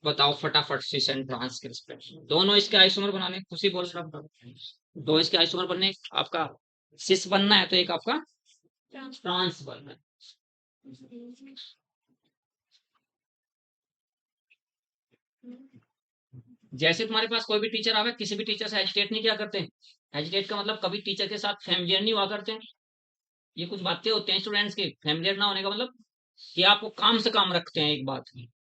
बताओ फटाफट, सिस एंड ट्रांस के रिस्पेक्ट दोनों इसके आइसोमर बनाने, खुशी बोल रहा हूं, दो इसके आइसोमर बनने, आपका सिस बनना है तो एक आपका ट्रांस बनना है। जैसे तुम्हारे पास कोई भी टीचर आवे, किसी भी टीचर से एजिटेट नहीं किया करते। एजिटेट का मतलब कभी टीचर के साथ फैमिलियर नहीं हुआ करते। ये कुछ बातें होती हैं स्टूडेंट्स के, फैमिलियर ना होने का मतलब कि आपको काम से काम रखते हैं। एक बात,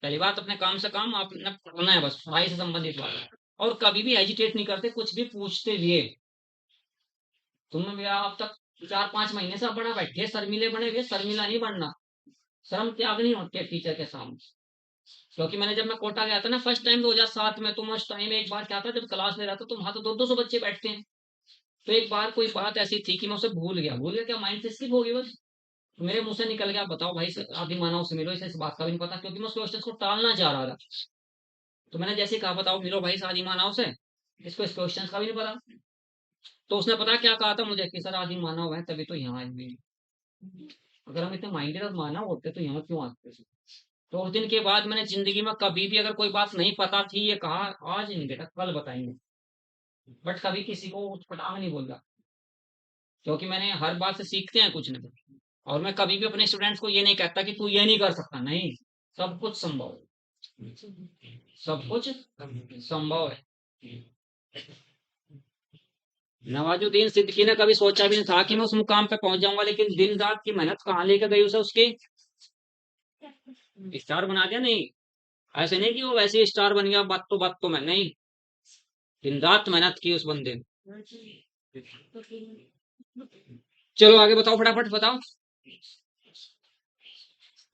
पहली बात, अपने काम से काम आपने पढ़ना है, बस पढ़ाई से संबंधित बात है। और कभी भी एजिटेट नहीं करते, कुछ भी पूछते हुए। तुमने मेरा अब तक 4-5 महीने से बना बैठे शर्मिले बने हुए, शर्मिला नहीं बनना, शर्म त्याग नहीं होती है टीचर के सामने। क्योंकि मैंने जब मैं कोटा गया था ना फर्स्ट टाइम 2007 में, तो उस टाइम एक बार क्या था, जब क्लास ले रहा था तो वहां तो 200 बच्चे बैठते हैं। तो एक बार कोई बात ऐसी थी कि मैं उसे भूल गया क्या, माइंड से स्किप हो गई बस। तो मेरे मुंह से निकल गया, बताओ भाई आदि मानव से मिलो, इसे इस बात का भी नहीं पता, क्योंकि मैं उस क्वेश्चन को टालना चाह रहा था। तो मैंने जैसे कहा बताओ मिलो भाई आदि मानव से, इसको इस क्वेश्चन का भी नहीं पता। तो उसने पता क्या कहा था मुझे कि सर आदि मानव है तभी तो यहाँ आए हुए हैं। अगर हम इतने माइंडेड और मानव होते तो यहाँ क्यों आते? तो उस दिन के बाद मैंने जिंदगी में कभी भी अगर कोई बात नहीं पता थी, ये कहा आज नहीं बेटा कल बताएंगे, बट कभी किसी को उठपटा में नहीं बोला, क्योंकि मैंने हर बात से सीखते हैं कुछ ना कुछ। और मैं कभी भी अपने स्टूडेंट्स को ये नहीं कहता कि तू ये नहीं कर सकता, नहीं, सब कुछ संभव है, सब कुछ संभव है। नवाजुद्दीन सिद्दीकी ने कभी सोचा भी नहीं था कि मैं उस मुकाम पे पहुंच जाऊंगा, लेकिन दिन रात की मेहनत कहाँ लेकर गई उसे, उसकी स्टार बना दिया। नहीं, ऐसे नहीं कि वो वैसे ही स्टार बन गया बात तो मैं नहीं, दिन रात मेहनत की उस बंदे ने। चलो आगे बताओ फटाफट बताओ,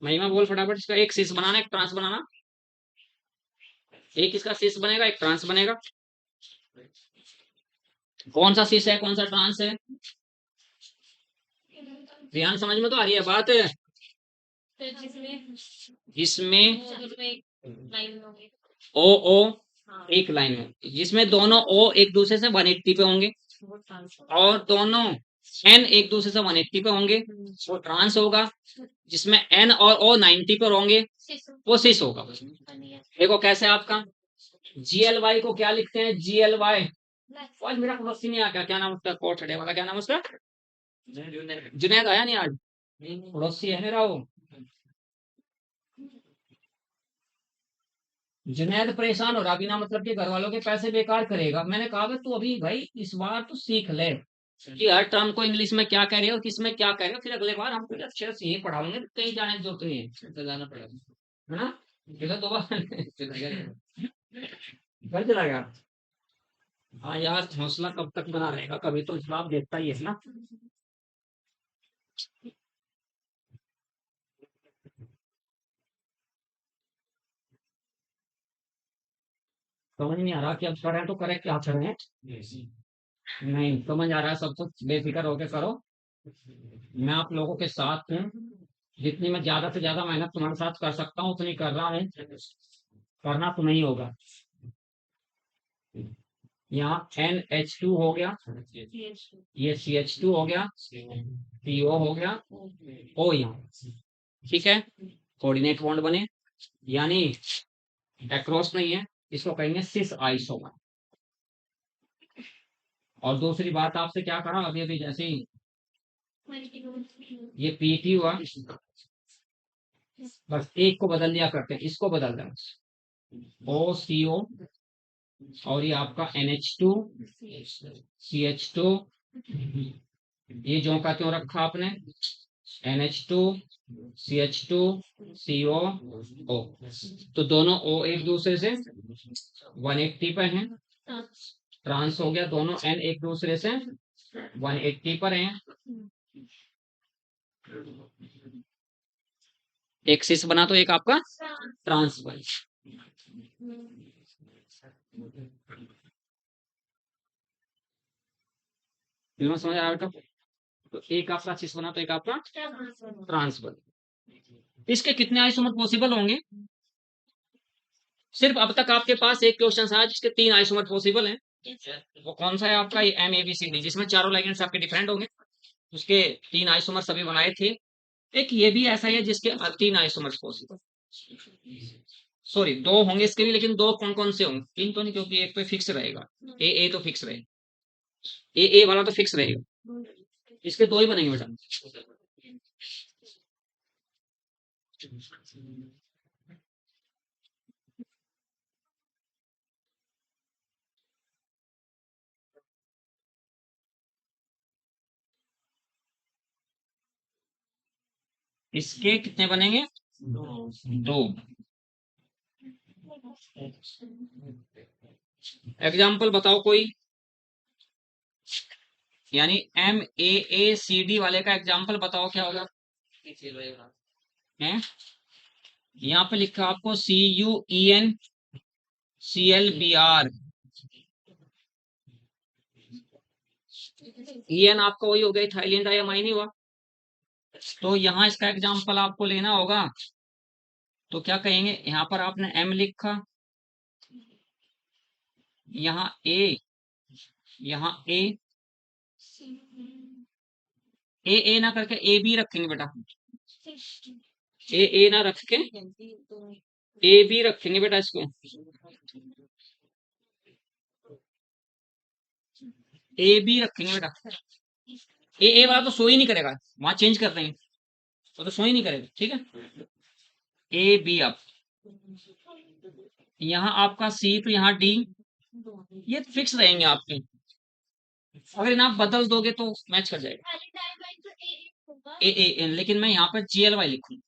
महिमा बोल फटाफट। इसका एक शीर्ष बनाना, एक ट्रांस बनाना, एक इसका शीर्ष बनेगा, एक ट्रांस बनेगा। कौन सा शीर्ष है कौन सा ट्रांस है? ध्यान समझ में तो आ रही है बात? जिसमें ओ ओ एक लाइन में, जिसमें दोनों ओ एक दूसरे से 180 पे होंगे और दोनों एन एक दूसरे से 180 पे होंगे, वो ट्रांस होगा। जिसमें एन और ओ 90 पर होंगे, वो सिस होगा। देखो कैसे आपका GLY को क्या लिखते हैं, GLY। आज मेरा पड़ोसी नहीं आ गया, क्या नाम उसका, कोट छड़े वाला, क्या नाम उसका, जुनैद आया नहीं आज, पड़ोसी है मेरा वो। जुनैद परेशान हो रहा, बिना मतलब के घर वालों के पैसे बेकार करेगा। मैंने कहा भाई तू अभी भाई इस बार तो सीख ले कि हर टर्म को इंग्लिश में क्या कह रहे हो, किस में क्या कह रहे हो, फिर अगले बार हम तुझे अच्छे से यही पढ़ाऊंगे, कहीं जाने की जरूरत नहीं है, तो जाना पड़ेगा, है ना। फिर दो बार घर चला गया। हाँ यार, हौसला कब तक बना रहेगा, कभी तो जवाब देता ही है ना। समझ नहीं आ रहा कि अब करें तो करें क्या करें। नहीं समझ आ रहा है, सब कुछ बेफिक्र होके करो, मैं आप लोगों के साथ हूँ। जितनी मैं ज्यादा से ज्यादा मेहनत तुम्हारे साथ कर सकता हूँ उतनी कर रहा हूँ, करना तो नहीं होगा। यहाँ NH2 हो गया, ये CH2 हो गया, CO हो गया, O यहाँ, ठीक है। कोऑर्डिनेट बॉन्ड बने, यानी एक्रॉस नहीं है, इसको कहेंगे सिस आइसोमर। और दूसरी बात आपसे क्या करा अभी अभी, जैसे ही ये PT हुआ, बस एक को बदल दिया करते हैं, इसको बदल दें, OCO, और ये आपका NH2 CH2, ये जो का क्यों रखा आपने, NH2 CH2 CO O, तो दोनों O एक दूसरे से 180 पर हैं, ट्रांस हो गया, दोनों N एक दूसरे से 180 पर हैं, एक सिस बना तो एक आपका ट्रांस बना। समझ आया बेटा, तो एक आपका सिस बना तो एक आपका ट्रांस बना। इसके कितने आइसोमर पॉसिबल होंगे, सिर्फ अब तक आपके पास एक क्वेश्चन आया जिसके 3 आइसोमर पॉसिबल हैं, वो कौन सा है आपका, ये MABCD, जिसमें चारों लाइगेंड्स आपके डिफरेंट होंगे, उसके 3 आइसोमर सभी बनाए थे। एक ये भी ऐसा ही है जिसके 3 आइसोमर पॉसिबल, सॉरी 2 होंगे इसके भी, लेकिन 2 कौन कौन से होंगे, 3 तो नहीं, क्योंकि एक पे फिक्स रहेगा, ए तो फिक्स रहेगा, ए वाला तो फिक्स रहेगा, इसके 2 ही बनेंगे बेटा। इसके कितने बनेंगे, 2। एग्जाम्पल बताओ कोई, यानी MAACD वाले का एग्जाम्पल बताओ क्या होगा, है यहाँ पे लिखा आपको CUEN CLBR, EN आपका वही हो गया, थाईलैंड डायमाइन ही हुआ। तो यहाँ इसका एग्जाम्पल आपको लेना होगा, तो क्या कहेंगे, यहाँ पर आपने M लिखा, यहाँ A, यहाँ A ना करके AB रखेंगे बेटा, A ना रख के AB रखेंगे बेटा, इसको AB रखेंगे बेटा। ए वाला तो सो ही नहीं करेगा, वहां चेंज कर देंगे, वो तो सो ही नहीं करेगा, ठीक है। AB आप, यहाँ आपका C, तो यहाँ D, ये फिक्स रहेंगे आपके, अगर इन्हें आप बदल दोगे तो मैच कर जाएगा। AAN, लेकिन मैं यहाँ पर GLY लिखूंगा,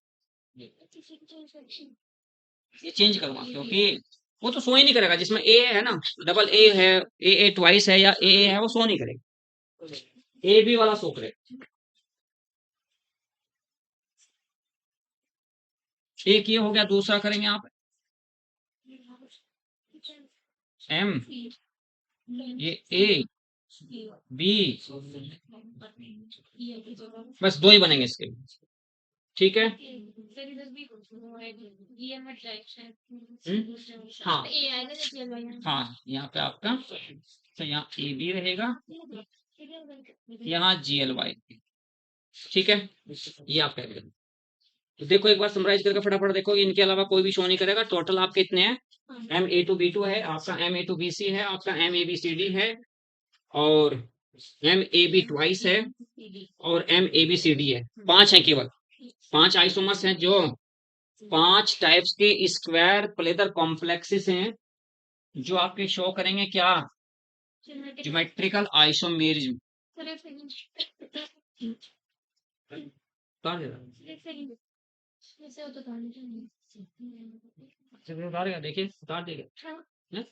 ये चेंज करूंगा, क्योंकि वो तो सो ही नहीं करेगा, जिसमें A है ना, डबल A है, AA ट्वाइस है, या AA है, वो सो नहीं करेगा, AB वाला सो करेगा। एक ये हो गया, दूसरा करेंगे आप M, ये A B बस दो ही बनेंगे इसके, ठीक है। हाँ हाँ, यहाँ पे आपका तो यहाँ ए बी रहेगा, यहाँ जी एल वाई, ठीक है। ये आप कह रहे हो। तो देखो एक बार समराइज करके फटाफट देखो, इनके अलावा कोई भी शो नहीं करेगा। टोटल आपके इतने हैं, M A two B two है आपका, M A two B C है आपका, M A B C D है, और एम ए बी ट्वाइस है, और M A B C D है। पांच है केवल, पांच आइसोमर्स हैं जो पांच टाइप्स के स्क्वायर प्लेदर कॉम्प्लेक्सेस हैं जो आपके शो करेंगे क्या, ज्योमेट्रिकल आइसोमेरिज्म। उतारेगा, देखिए उतार देगा। हैं?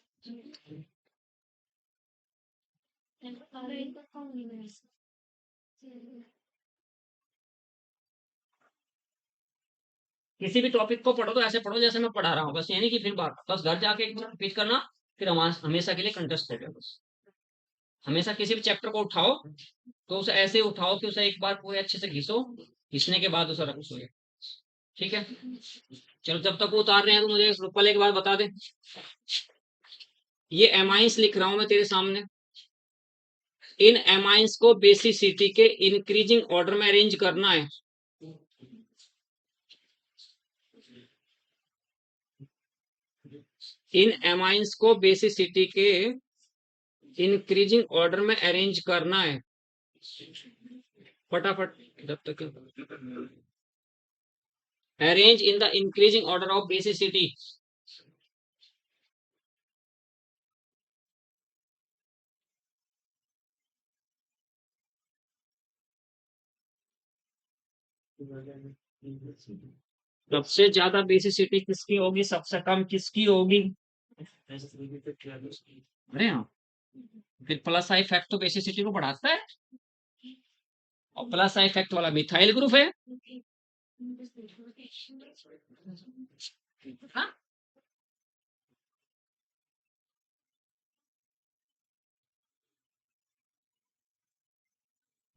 किसी भी टॉपिक को पढ़ो तो ऐसे पढ़ो जैसे मैं पढ़ा रहा हूँ, बस ये नहीं कि फिर बात, बस घर जाके एक बार रिपीट करना, फिर हमेशा के लिए कंटेस्ट हो गया। बस हमेशा किसी भी चैप्टर को उठाओ तो उसे ऐसे उठाओ कि उसे एक बार पूरे अच्छे से घिसो, घिसने के बाद उसे रखो सोए, ठीक है। चलो जब तक वो उतार रहे हैं तो मुझे पहले एक बार बता दें, ये एमाइंस लिख रहा हूं मैं तेरे सामने। इन एमाइंस को बेसिसिटी के इंक्रीजिंग ऑर्डर में अरेंज करना है। इन एमाइंस को बेसिसिटी के इंक्रीजिंग ऑर्डर में अरेंज करना है, फटाफट जब तक arrange in the increasing order of basicity. सबसे ज्यादा बेसिसिटी किसकी होगी, सबसे कम किसकी होगी। अरे हाँ, फिर प्लस आई फैक्ट तो बेसिसिटी को बढ़ाता है, और प्लस आई फैक्ट वाला मिथाइल ग्रुप है। हाँ?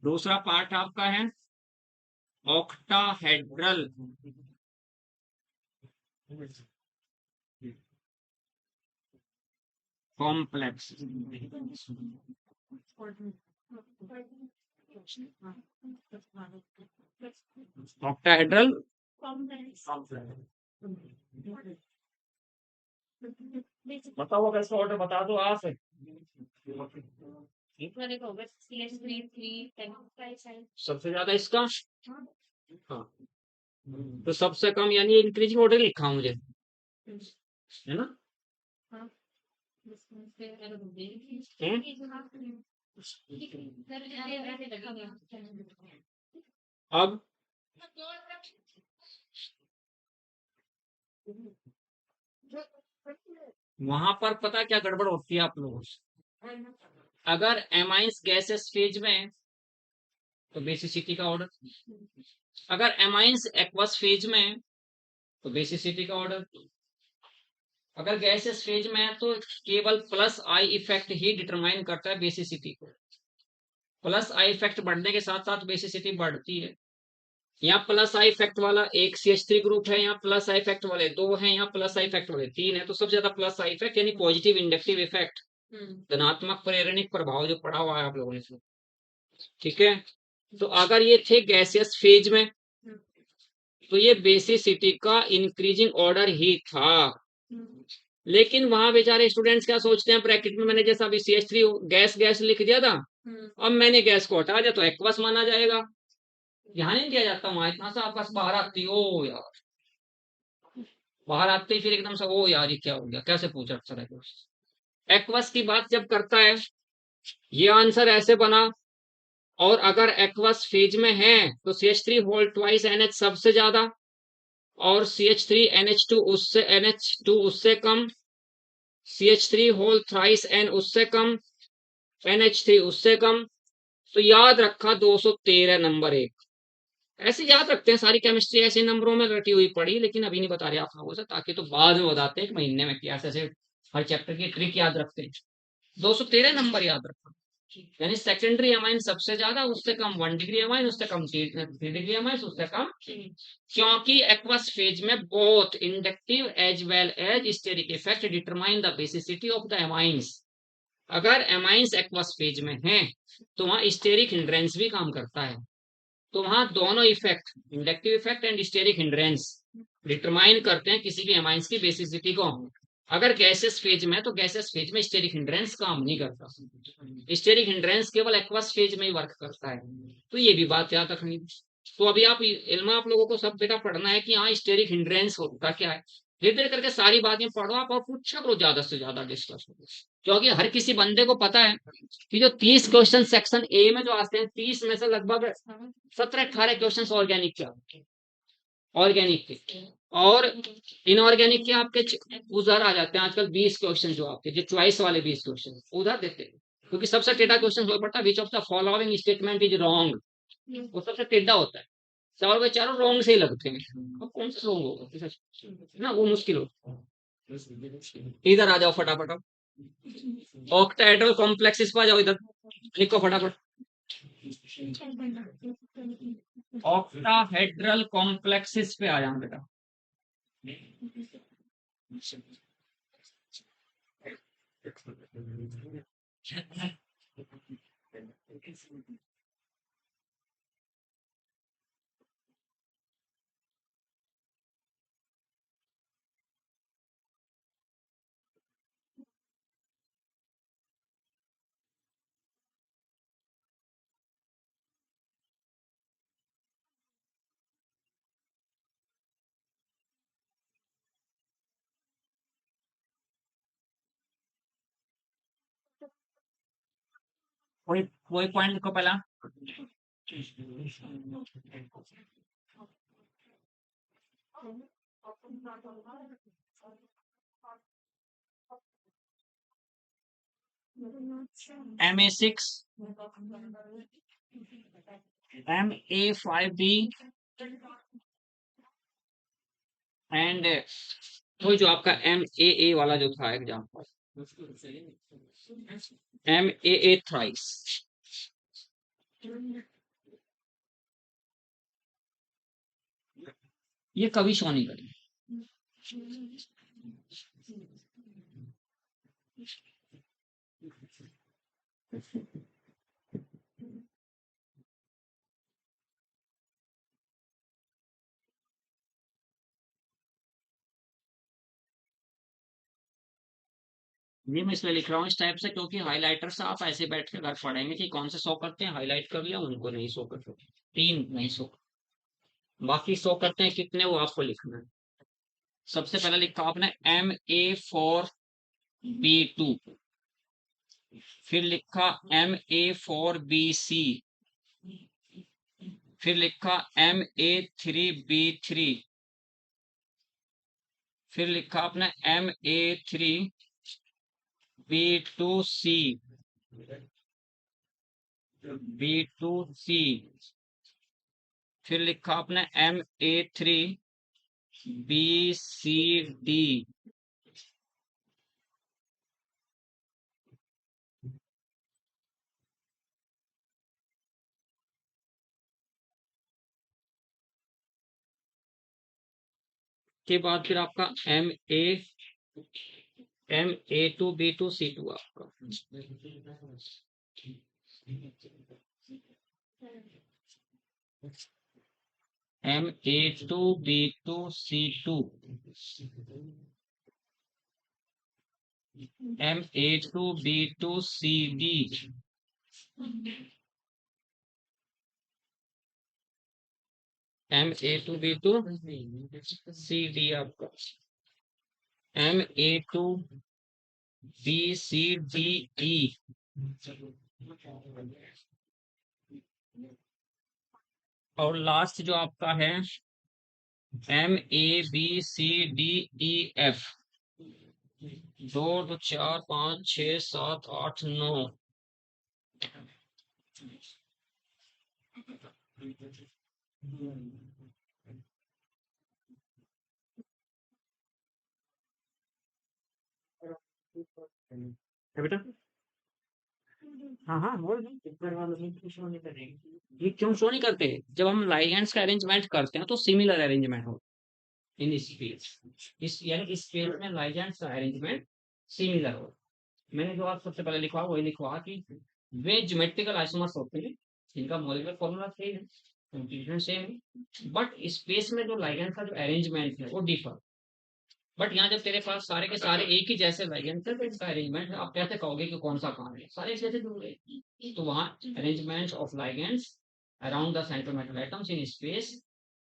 दूसरा पार्ट आपका है ऑक्टाहेड्रल कॉम्प्लेक्स। ऑक्टाहेड्रल बताओ, अगर इसका ऑर्डर बता दो आप। सबसे ज्यादा इसका, हाँ, तो सबसे कम यानी इंक्रीजिंग ऑर्डर लिखा मुझे, है ना। अब वहां पर पता क्या गड़बड़ होती है आप लोगों से, अगर एमाइंस गैसेस फेज में है तो बेसिसिटी का ऑर्डर, अगर एमाइंस एक्वस फेज में है तो बेसिसिटी का ऑर्डर, अगर गैसेस फेज में है तो केवल plus I effect he determine करता है बेसिसिटी को। प्लस आई इफेक्ट बढ़ने के साथ साथ बेसिसिटी बढ़ती है। यहाँ प्लस आई इफेक्ट वाला एक CH3 ग्रुप है, यहाँ प्लस आई इफेक्ट वाले दो हैं, यहाँ प्लस आई इफेक्ट वाले तीन है, तो सबसे ज्यादा प्लस आई इफेक्ट यानी पॉजिटिव इंडक्टिव इफेक्ट, धनात्मक प्रेरणिक प्रभाव जो पढ़ा हुआ है आप लोगों ने, ठीक है। तो अगर ये थे गैसियस फेज में तो ये बेसिसिटी का इंक्रीजिंग ऑर्डर ही था, लेकिन वहां बेचारे स्टूडेंट्स क्या सोचते हैं, ब्रैकेट में मैंने जैसा अभी CH3 गैस गैस लिख दिया था, अब मैंने गैस को हटा दिया तो एक्वस माना जाएगा, ध्यान नहीं दिया जाता वहां, इतना सा आपस बाहर आती ओ यार, बाहर आते ही फिर एकदम से ओ यार ये क्या हो गया, कैसे पूछा सर एक्वस की बात जब करता है, ये आंसर ऐसे बना। और अगर एक्वस फेज में है तो CH3 होल ट्वाइस NH सबसे ज्यादा, और CH3 NH2 उससे NH2 उससे कम, CH3 होल थ्राइस N उससे कम, NH3 उससे कम। तो याद रखा 213 नंबर एक, ऐसे याद रखते हैं सारी केमिस्ट्री ऐसे नंबरों में रटी हुई पड़ी, लेकिन अभी नहीं बता रहे आप लोगों से, ताकि तो बाद में बताते हैं एक महीने में कि ऐसे ऐसे हर चैप्टर की ट्रिक याद रखते हैं। 213 नंबर याद रखा, यानी सेकेंडरी एमाइन सबसे ज्यादा, उससे कम 1 डिग्री एमाइन, उससे कम 3 डिग्री एमाइन, उससे कम, क्योंकि एक्वस फेज में both inductive as well as steric effect determine the basicity of the amines. अगर एमाइंस एक्वस फेज में हैं तो वहां स्टेरिक हिंड्रेंस भी काम करता है। तो वहां दोनों effect, inductive effect and steric hindrance, determine करते हैं किसी भी एमाइंस की बेसिसिटी को। अगर गैसेस फेज में, तो गैसेस फेज में स्टेरिक हिंड्रेंस काम नहीं करता, स्टेरिक हिंड्रेंस केवल एक्वस फेज में ही वर्क करता है। तो ये भी बात याद रखनी। तो अभी आप इल्म, आप लोगों को सब बेटा पढ़ना है कि हाँ स्टेरिक हिंड्रेंस होता क्या है। धीरे धीरे करके सारी बातें पढ़ो आप, और पूछा करो ज्यादा से ज्यादा डिस्कस, क्योंकि हर किसी बंदे को पता है कि जो 30 क्वेश्चन सेक्शन ए में जो आते हैं, 30 में से लगभग 17-18 क्वेश्चन ऑर्गेनिक के, ऑर्गेनिक के, और इनऑर्गेनिक के आपके उधर आ जाते हैं आजकल 20 क्वेश्चन, जो आपके जो चॉइस वाले 20 क्वेश्चन उधर देते हैं, क्योंकि सबसे टेढ़ा क्वेश्चन हो पड़ता है, which of the following statement is wrong, वो सबसे टेढ़ा होता है। सवाल के चारों रॉन्ग से ही लगते हैं, अब कौन सा रॉन्ग होगा ना, वो मुश्किल होता है। इधर आ जाओ फटाफट, ऑक्टाहेड्रल कॉम्प्लेक्स पर आ जाओ, इधर लिखो फटाफट, ऑक्टाहेड्रल कॉम्प्लेक्सेस पे आ जाओ बेटा। कोई कोई पॉइंट लिखो पहला, MA6, MA5B एंड वो जो आपका MAA वाला जो था एग्जाम, MAA थ्राइस। ये कभी शो नहीं करेंगे। ये मैं इसलिए लिख रहा हूँ इस टाइप से, क्योंकि हाइलाइटर से आप ऐसे बैठ के घर पढ़ेंगे कि कौन से शो करते हैं, हाईलाइट कर लिया, उनको नहीं शो करते, 3 नहीं शो, बाकी शो करते हैं कितने वो आपको लिखना है। सबसे पहले लिखा आपने MA4B2, फिर लिखा MA4BC, फिर लिखा MA3B3, फिर लिखा आपने MA3B2C, B2C, फिर लिखा आपने MA3BCD, के बाद फिर आपका MA2B2C2 आपका, MA2B2C2, MA2B2CD, MA2B2CD आपका, MA2BCDE, और लास्ट जो आपका है MABCDEF, 2 2 4 5 6 7 8 9, बेटा हाँ हाँ बोल ये क्यों शो नहीं करते? जब हम लाइगेंड्स का अरेंजमेंट करते हैं तो सिमिलर अरेंजमेंट हो इन स्पेस, इस यानी इस स्पेस में लाइगेंड्स का अरेंजमेंट सिमिलर हो। मैंने जो आप सबसे पहले लिखा वही लिखवा कि वे ज्योमेट्रिकल आइसोमर्स होते हैं जिनका मॉलिक्यूलर फॉर्मूला सेम है, कंक्लूजन सेम है, बट स्पेस में जो लाइगेंड का जो अरेंजमेंट है वो डिफर। बट यहाँ जब तेरे पास सारे के सारे एक ही जैसे लाइगेंड है तो इसका अरेंजमेंट है, आप कैसे कहोगे कि कौन सा कहाँ है? सारे एक जैसे होंगे। तो वहाँ arrangement of ligands around the central metal atoms in space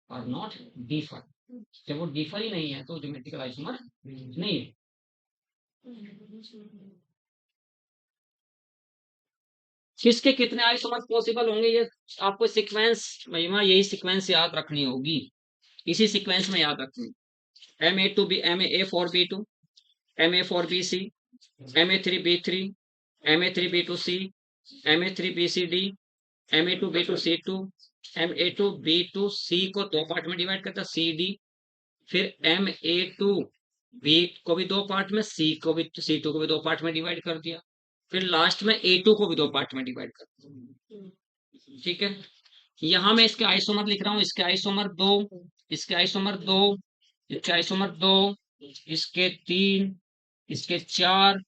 are not differ. जब वो डिफर ही नहीं है तो ज्योमेट्रिकल आइसोमर नहीं है। किसके कितने आइसोमर पॉसिबल होंगे ये आपको सीक्वेंस महिमा यही सीक्वेंस याद रखनी होगी, इसी सीक्वेंस में याद रखनी। Ma2B Ma4B2 Ma4BC Ma3B3 Ma3B2C Ma3BCD Ma2B2C2 Ma2B2C को दो पार्ट में डिवाइड करता CD, फिर Ma2B को भी दो पार्ट में, C2 को भी दो पार्ट में डिवाइड कर दिया, फिर लास्ट में A2 को भी दो पार्ट में डिवाइड कर दिया। ठीक है, यहाँ मैं इसके आइसोमर लिख रहा हूँ, इसके आइसोमर दो, इसके आइसोमर दो, इसके आइसोमर दो, इसके तीन, इसके चार,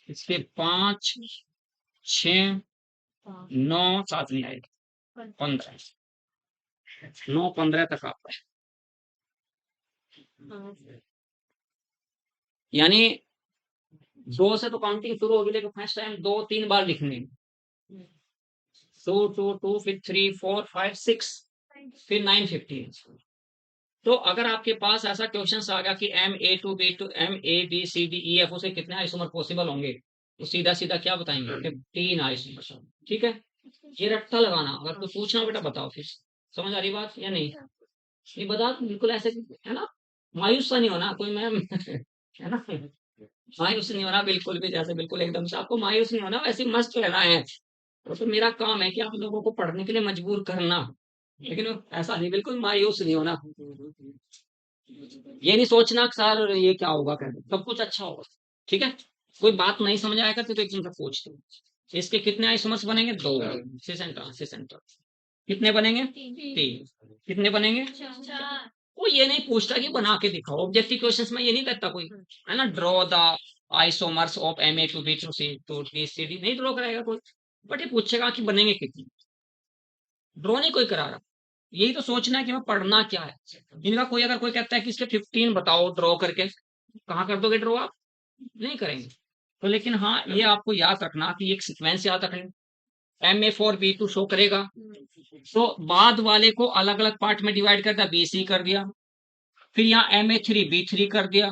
इसके पांच, छ, नौ, सात नहीं आएगा, 15, 9 15 तक आता है। यानी दो से तो काउंटिंग शुरू होगी लेकिन फर्स्ट टाइम 2 3 बार लिखनी है। 2 2 2 फिर 3 4 5 6 फिर 9 15। तो अगर आपके पास ऐसा क्वेश्चन आ गया कि Ma2B2 MABCDEF से कितने आइसोमर पॉसिबल होंगे तो सीधा सीधा क्या बताएंगे कि 3 आइसोमर। ठीक है, ये रट्टा लगाना, अगर कोई पूछना बेटा बताओ फिर। समझ आ रही बात या नहीं? ये बता बिल्कुल ऐसे है ना, मायूस सा नहीं होना कोई मैम है ना, मायूस नहीं होना बिल्कुल भी, जैसे बिल्कुल एकदम से आपको मायूस नहीं होना, वैसे मस्त रहना है। तो मेरा काम है कि आप लोगों को पढ़ने के लिए मजबूर करना, लेकिन ऐसा नहीं बिल्कुल मायूस नहीं होना। ये नहीं सोचना कि सर ये क्या होगा, कर सब कुछ अच्छा होगा। ठीक है, कोई बात नहीं समझ आया करते तो एकदम से पूछते। इसके कितने आइसोमर्स बनेंगे? दो, cis and trans, cis and trans. कितने बनेंगे? तीन। कितने बनेंगे? वो ये नहीं पूछता कि बना के दिखाओ, ऑब्जेक्टिव क्वेश्चंस में ये नहीं करता कोई, है ना, draw the isomers of Ma2B2C2D नहीं ड्रॉ कराएगा कोई, बट ये पूछेगा कि बनेंगे कितने। ड्रॉ नहीं कोई करा रहा, यही तो सोचना है कि मैं पढ़ना क्या है। इनका कोई अगर कोई कहता है कि इसके 15 बताओ ड्रॉ करके, कहाँ कर दोगे ड्रॉ आप? नहीं करेंगे। तो लेकिन हाँ ये आपको याद रखना कि एक सीक्वेंस याद रखें, Ma4B2 शो करेगा तो बाद वाले को अलग अलग पार्ट में डिवाइड कर दिया, BC कर दिया, फिर यहाँ Ma3B3 कर दिया,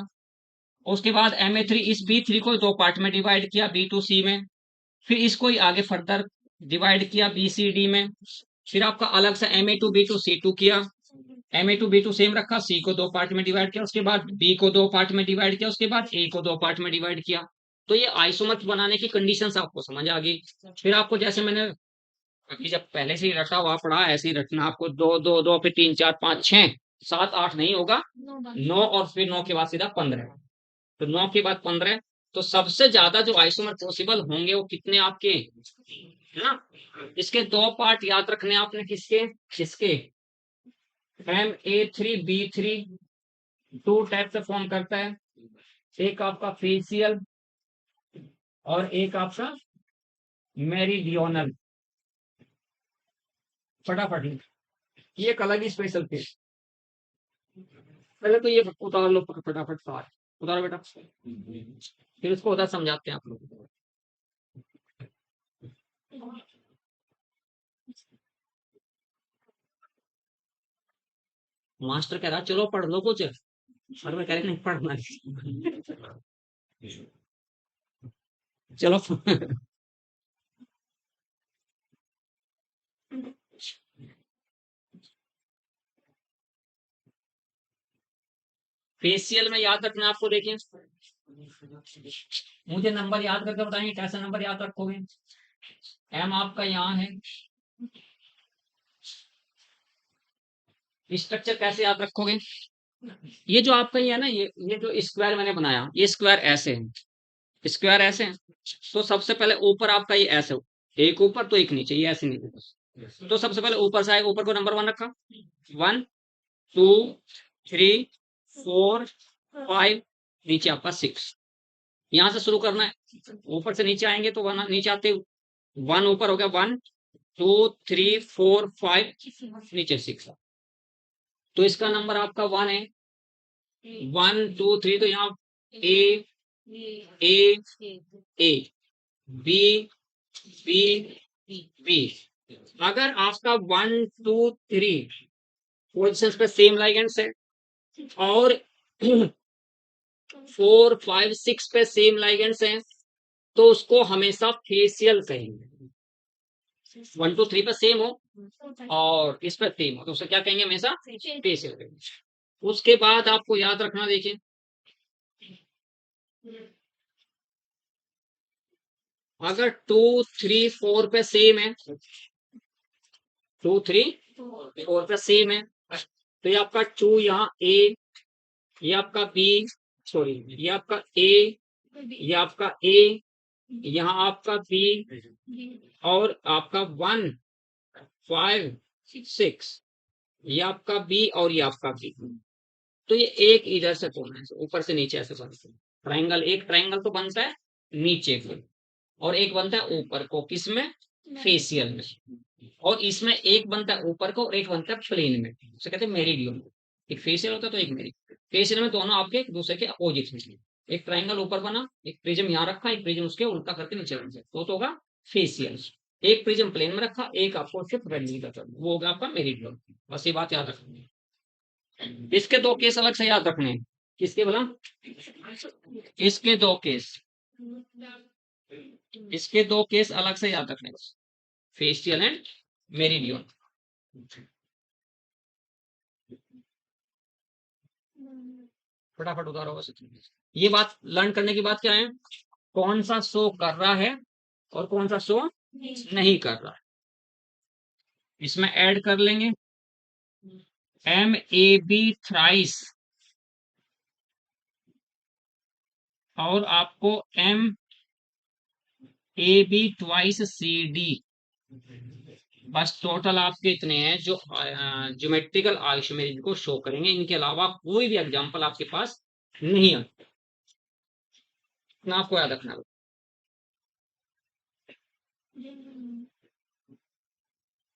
उसके बाद Ma3 इस B3 को दो पार्ट में डिवाइड किया B2C में, फिर इसको ही आगे फर्दर डिवाइड किया BCD में, फिर आपका अलग से Ma2B2C2 किया, Ma2B2 सेम रखा, C को दो पार्ट में डिवाइड किया, उसके बाद B को दो पार्ट में डिवाइड किया, उसके बाद A को दो पार्ट में डिवाइड किया। तो ये आइसोमर्स बनाने की कंडीशंस आपको समझ आ गई। फिर आपको जैसे मैंने अभी जब पहले से ही रटा हुआ पड़ा ऐसे ही रटना आपको, दो दो दो फिर 3 4 5 6 7 8 नहीं होगा, 9 और फिर 9 के बाद सीधा 15, तो 9 के बाद 15। तो सबसे ज्यादा जो आइसोमर पॉसिबल होंगे वो कितने आपके, है ना? इसके दो पार्ट याद रखने आपने, किसके किसके, Ma3B3 टू टाइप से फॉर्म करता है, एक आपका फेसियल और एक आपका मेरिडियोनल। फटाफट ये एक अलग ही स्पेशल केस। पहले तो ये उतार लो फटाफट सार, उतारो बेटा, फिर उसको उधर समझाते हैं आप लोग। मास्टर कह रहा चलो पढ़ लो कुछ, और मैं कह रही नहीं पढ़ना चलो फेशियल में याद रखना आपको, देखिए मुझे नंबर याद करके बताएंगे कैसे नंबर याद रखोगे। एम आपका यहाँ है, स्ट्रक्चर कैसे याद रखोगे? ये जो आपका ये है ना, ये जो स्क्वायर मैंने बनाया, ये स्क्वायर ऐसे है, स्क्वायर ऐसे हैं। तो सबसे पहले ऊपर आपका ये ऐसे हो, एक ऊपर तो एक नीचे, ये ऐसे नहीं होगा। तो सबसे पहले ऊपर से आएगा, ऊपर को नंबर 1 रखा, 1 2 3 4 5, नीचे आपका 6। यहां से शुरू करना है, ऊपर से नीचे आएंगे तो 1 नीचे आते 1 ऊपर हो गया, 1 2 3 4 5, नीचे 6। तो इसका नंबर आपका 1 है, 1 2 3। तो यहाँ ए ए ए बी बी बी। अगर आपका 1 2 3 पोजिशन पे सेम लाइगेंड्स है और 4 5 6 पे सेम लाइगेंड्स हैं, तो उसको हमेशा फेशियल कहेंगे। 1 2 3 पे सेम हो और इस पर सेम हो तो उसे क्या कहेंगे, हमेशा फेशियल कहेंगे। उसके बाद आपको याद रखना, देखिए अगर 2 3 4 पे सेम है, 2 3 4 पे सेम है, तो ये आपका 2 यहाँ ए, ये आपका बी, सॉरी ये आपका ए, ये आपका ए, यहाँ आपका बी, और आपका 1 5 6, ये आपका बी और ये आपका बी। तो ये एक इधर से कोना है, ऊपर से नीचे ऐसे बनता है ट्राइंगल। एक ट्राइंगल तो बनता है नीचे को, और एक बनता है ऊपर को, किसमें, फेशियल में। और इसमें एक बनता है ऊपर को और एक बनता है प्लेन में, उसे कहते हैं मेरिडियन। एक फेशियल होता है तो एक मेरिडियन। फेशियल में दोनों आपके एक दूसरे के अपोजिट में, एक ट्राइंगल ऊपर बना, एक प्रिज्म यहाँ रखा, एक प्रिज्म उसके उल्टा करके नीचे बन जाए, तो होगा फेशियल। एक प्रिज्म प्लेन में रखा, एक आपको उसके परपेंडिकुलर करना, वो होगा आपका मेरिडियन। बस ये बात याद रखनी है। इसके दो केस अलग से याद रखने हैं। किसके बोला, इसके दो केस, इसके दो केस अलग से याद रखने, फेशियल एंड मेरिडियन। फटाफट उतारो बस। ये बात लर्न करने की बात क्या है, कौन सा शो कर रहा है और कौन सा शो नहीं कर रहा है। इसमें ऐड कर लेंगे एम ए बी थ्राइस, और आपको M A B twice C D. बस टोटल आपके इतने हैं जो ज्योमेट्रिकल आइसोमेरिज्म को शो करेंगे। इनके अलावा कोई भी एग्जांपल आपके पास नहीं है, इतना आपको याद रखना है।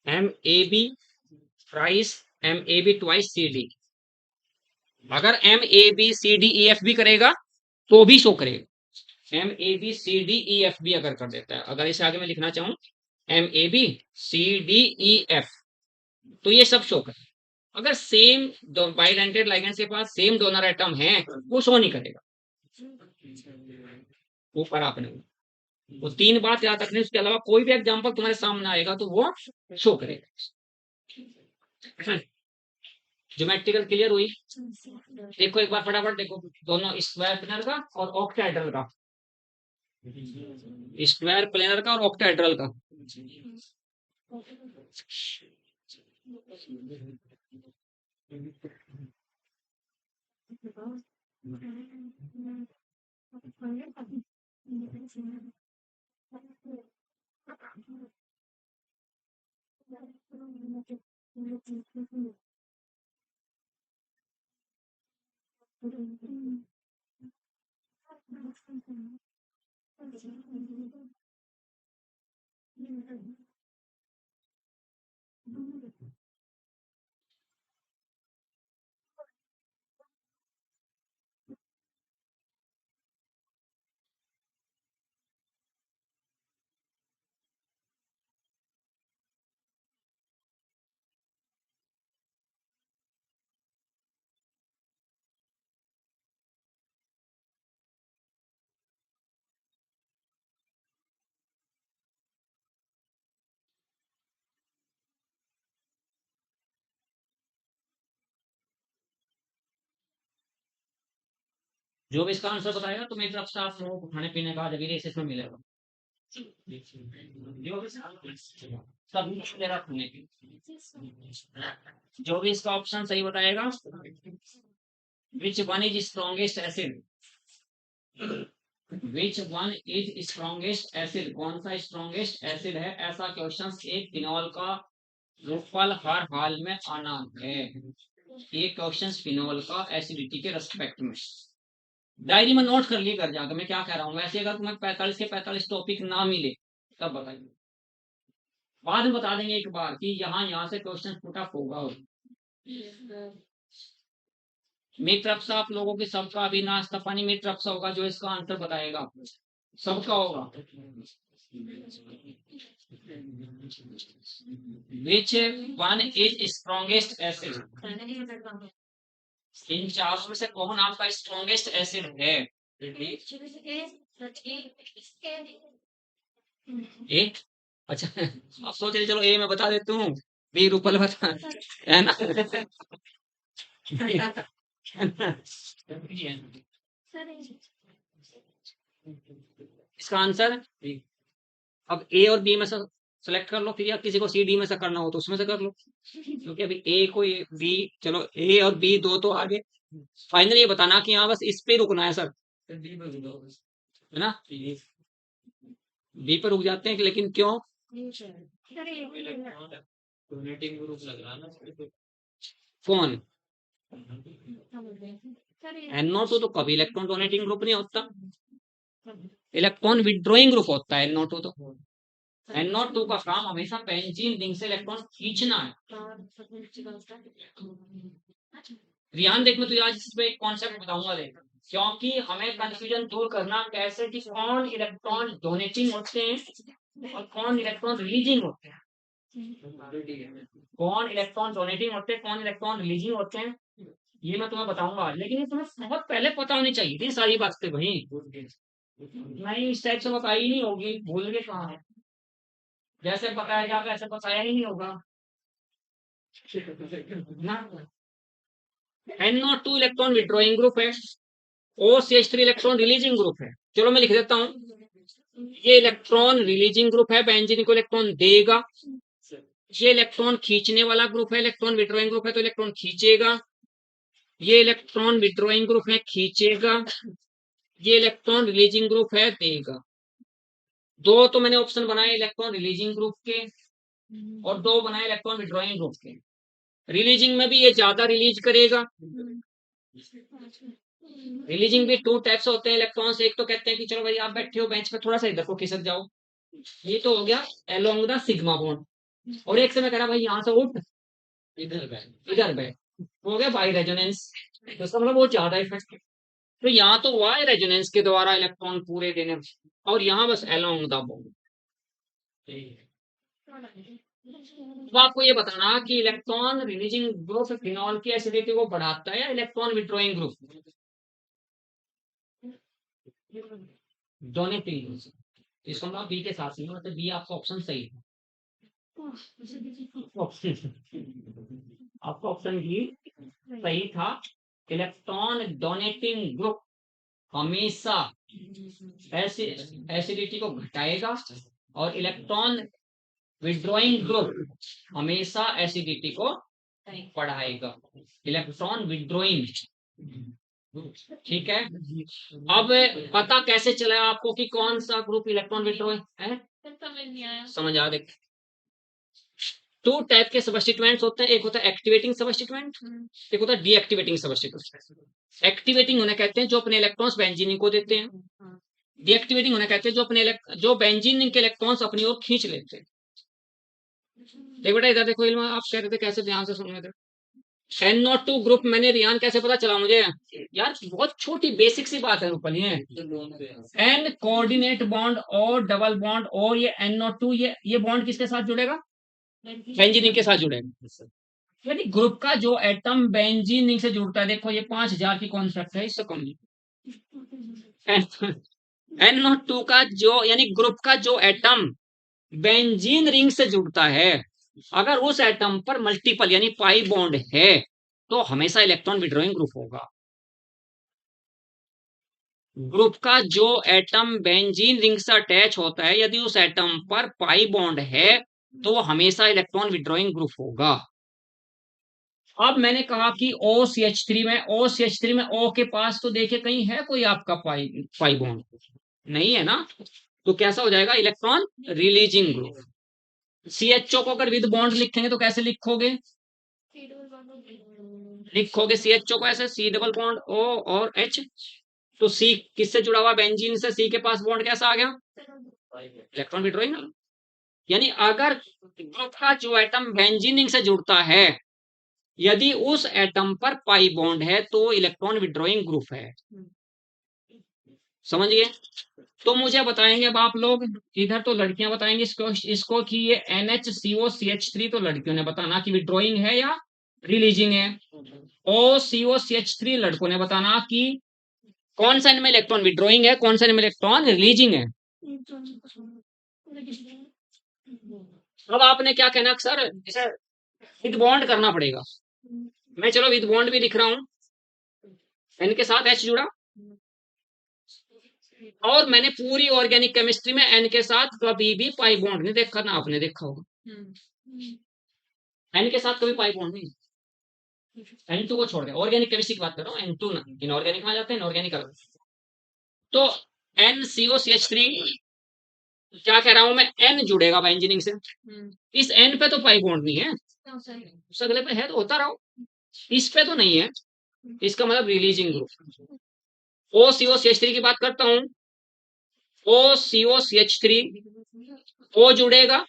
M A B thrice, M A B twice C D. अगर M A B C D E F भी करेगा तो भी शो करेगा। M A B C D E F भी अगर कर देता है, अगर इसे आगे मैं लिखना चाहूं M A B C D E F, तो ये सब शो करेगा। अगर सेम बाइडेंटेड लाइगेंड्स के पास सेम डोनर एटम है, वो शो नहीं करेगा। ऊपर आपने वो 3 बात याद रखनी, उसके अलावा कोई भी एग्जांपल तुम्हारे सामने आएगा तो वो शो करेगा। ज्योमेट्रिकल क्लियर हुई। देखो एक बार फटाफट देखो, दोनों स्क्वायर प्लेनर का और ऑक्टाहेड्रल का, स्क्वायर प्लेनर का और ऑक्टाहेड्रल का। जो भी इसका आंसर बताएगा तो मेरी तरफ से आप लोगों को खाने पीने का जब इसमें मिलेगा। जो भी सब मेरा खाने की, जो भी इसका ऑप्शन सही बताएगा, विच one is strongest acid, which one is strongest acid, कौन सा स्ट्रॉन्गेस्ट एसिड है, ऐसा क्वेश्चन एक फिनॉल का विफल हर हाल में आना है। ये क्वेश्चन फिनॉल का एसिडिटी के रेस्पेक्ट में डायरी में नोट कर लिए कर जाकर मैं क्या कह रहा हूँ। वैसे अगर तुम्हें 45 के 45 टॉपिक ना मिले तब बताइए, बाद में बता देंगे एक बार कि यहाँ से क्वेश्चन पुट अप होगा। मेरी तरफ से आप लोगों की सबका अभी नाश्ता पानी मेरी तरफ से होगा, जो इसका आंसर बताएगा सबका होगा। Which one is strongest acid, इन चारों में से कौन आपका स्ट्रॉन्गेस्ट एसिड है? ए, अच्छा आप सोच रहे, चलो ए मैं बता देता हूँ, बी रूपल बता है ना। इसका आंसर अब ए और बी में से सेलेक्ट कर लो फिर, या किसी को सी डी में से करना हो तो उसमें से कर लो, क्योंकि अभी ए को बी, चलो ए और बी दो तो आगे। फाइनली ये बताना कि यहाँ बस इस पे रुकना है सर, है ना। बी पर रुक जाते हैं, लेकिन क्यों? कौन? NO2 तो कभी इलेक्ट्रॉन डोनेटिंग ग्रुप नहीं होता, इलेक्ट्रॉन विड्रॉइंग ग्रुप होता है NO2 तो। NO2 का काम हमेशा बेंजीन रिंग से इलेक्ट्रॉन खींचना है। रियान देख, मैं तुझे आज इस पे एक कॉन्सेप्ट बताऊंगा देख, क्योंकि हमें कंफ्यूजन दूर करना कैसे कि कौन इलेक्ट्रॉन डोनेटिंग होते हैं और कौन इलेक्ट्रॉन रिलीजिंग होते हैं, कौन इलेक्ट्रॉन डोनेटिंग होते हैं कौन इलेक्ट्रॉन रिलीजिंग होते हैं, ये मैं तुम्हें बताऊंगा आज। लेकिन ये तुम्हें बहुत पहले पता होनी चाहिए थी सारी बातें भाई, नहीं इस टाइप से बताई ही नहीं होगी, भूल के कहाँ है, जैसे बताया जाएगा ऐसे बताया ही नहीं होगा ना। NO2 इलेक्ट्रॉन विड्रॉइंग ग्रुप है, OCH3 इलेक्ट्रॉन रिलीजिंग ग्रुप है। चलो मैं लिख देता हूँ, ये इलेक्ट्रॉन रिलीजिंग ग्रुप है, बेंजीन को इलेक्ट्रॉन देगा। ये इलेक्ट्रॉन खींचने वाला ग्रुप है, इलेक्ट्रॉन विड्रॉइंग ग्रुप है तो इलेक्ट्रॉन खींचेगा। ये इलेक्ट्रॉन विड्रॉइंग ग्रुप है, खींचेगा। ये इलेक्ट्रॉन रिलीजिंग ग्रुप है, देगा। दो तो मैंने ऑप्शन बनाए इलेक्ट्रॉन रिलीजिंग ग्रुप के और दो बनाए इलेक्ट्रॉन विड्रॉइंग ग्रुप के। रिलीजिंग में भी ये ज्यादा रिलीज करेगा। रिलीजिंग भी टू टाइप्स होते हैं इलेक्ट्रॉन्स, एक तो कहते हैं कि चलो भाई आप बैठे हो बेंच पे थोड़ा सा इधर को खिसक जाओ, ये तो हो गया अलोंग द सिग्मा बॉन्ड, और एक से मैं कह रहा भाई यहाँ से उठ इधर बैठ, हो गया बाई रेजोनेंस, तो इसका मतलब वो ज्यादा इफेक्ट। तो यहाँ तो वाई रेजोनेंस के द्वारा इलेक्ट्रॉन पूरे देने, और यहाँ बस अलोंग द बॉन्ड। तो आपको ये बताना कि इलेक्ट्रॉन रिलीजिंग ग्रुप फिनॉल की एसिडिटी को बढ़ाता है या electron withdrawing group donating group. इसको मतलब बी के साथ मतलब बी आपका ऑप्शन सही है, आपका ऑप्शन बी सही था। इलेक्ट्रॉन डोनेटिंग ग्रुप हमेशा एसिडिटी को घटाएगा और इलेक्ट्रॉन विड्रॉइंग ग्रुप हमेशा एसिडिटी को बढ़ाएगा, इलेक्ट्रॉन विड्रॉइंग। ठीक है, अब पता कैसे चला आपको कि कौन सा ग्रुप इलेक्ट्रॉन विड्रॉइंग है? समझ आ देख, टू टाइप के सबस्टिट्यूएंट्स होते हैं, एक होता है एक्टिवेटिंग सबस्टिट्यूएंट, एक होता है डीएक्टिवेटिंग सबस्टिट्यूएंट। एक्टिवेटिंग उन्हें कहते हैं जो अपने इलेक्ट्रॉन्स बेंजीन को देते हैं, डीएक्टिवेटिंग उन्हें कहते हैं जो अपने जो बेंजीन के इलेक्ट्रॉन्स अपनी ओर खींच लेते हैं। देख बेटा इधर देखो, इल्मा आप कह रहे थे कैसे, ध्यान से सुन रहे थे। NO2 ग्रुप मैंने, रियान कैसे पता चला मुझे यार, बहुत छोटी बेसिक सी बात है ऊपर, ये N कोऑर्डिनेट बॉन्ड और डबल बॉन्ड, और ये NO2 ये बॉन्ड किसके साथ जुड़ेगा? बेंजीन के साथ जुड़ेगा। यानी ग्रुप का जो एटम बेंजीन से जुड़ता है, देखो ये 5000 की कॉन्सेप्ट है, इससे कम NO2 का जो यानी ग्रुप का जो एटम बेंजीन रिंग से जुड़ता है, अगर उस एटम पर मल्टीपल यानी पाई बॉन्ड है तो हमेशा इलेक्ट्रॉन विड्रॉइंग ग्रुप होगा। ग्रुप का जो एटम बेंजीन रिंग से अटैच होता है, यदि उस एटम पर पाई बॉन्ड है तो वो हमेशा इलेक्ट्रॉन विड्रॉइंग ग्रुप होगा। अब मैंने कहा कि OCH3 में O के पास तो देखिए कहीं है कोई आपका पाई बॉन्ड, नहीं है ना, तो कैसा हो जाएगा, इलेक्ट्रॉन रिलीजिंग ग्रुप। CHO को अगर विद बॉन्ड लिखेंगे तो कैसे लिखोगे, लिखोगे CHO को ऐसे, C डबल बॉन्ड O और H। तो C किससे जुड़ा हुआ, बेंजीन से, C के पास बॉन्ड कैसा आ गया, इलेक्ट्रॉन विड्रॉइंग। यानी अगर ग्रुप का जो एटम बेंजीन रिंग से जुड़ता है, यदि उस एटम पर पाई बॉन्ड है तो इलेक्ट्रॉन विड्रॉइंग ग्रुप है। समझ गए। तो मुझे बताएंगे अब आप लोग, इधर तो लड़कियां बताएंगी इसको कि ये NHCOCH3 तो लड़कियों ने बताना कि विड्रॉइंग है या रिलीजिंग है। OCOCH3 लड़कों ने बताना कि कौन सा इनमें इलेक्ट्रॉन विड्रॉइंग है, कौन सा इनमें इलेक्ट्रॉन रिलीजिंग है। अब आपने क्या कहना सर, इसे विद बॉन्ड करना पड़ेगा। मैं चलो विद बॉन्ड भी लिख रहा हूं, N के साथ H जुड़ा, और मैंने पूरी ऑर्गेनिक केमिस्ट्री में N के साथ कभी भी पाई बॉन्ड नहीं देखा, ना आपने देखा होगा। N के साथ कभी पाई बॉन्ड नहीं, N2 को छोड़ के ऑर्गेनिक केमिस्ट्री की बात कर रहा हूँ, N2 ना, इनऑर्गेनिक में आ जाते हैं, इनऑर्गेनिक अलग। तो NCOCH3 क्या कह रहा हूं मैं, N जुड़ेगा बेंजीनिंग से, इस N पे तो पाई बॉन्ड नहीं है, उस अगले पे है तो होता रहो, इस पे तो नहीं है, इसका मतलब रिलीजिंग ग्रुप। OCOCH3 की बात करता हूं, OCOCH3 O जुड़ेगा,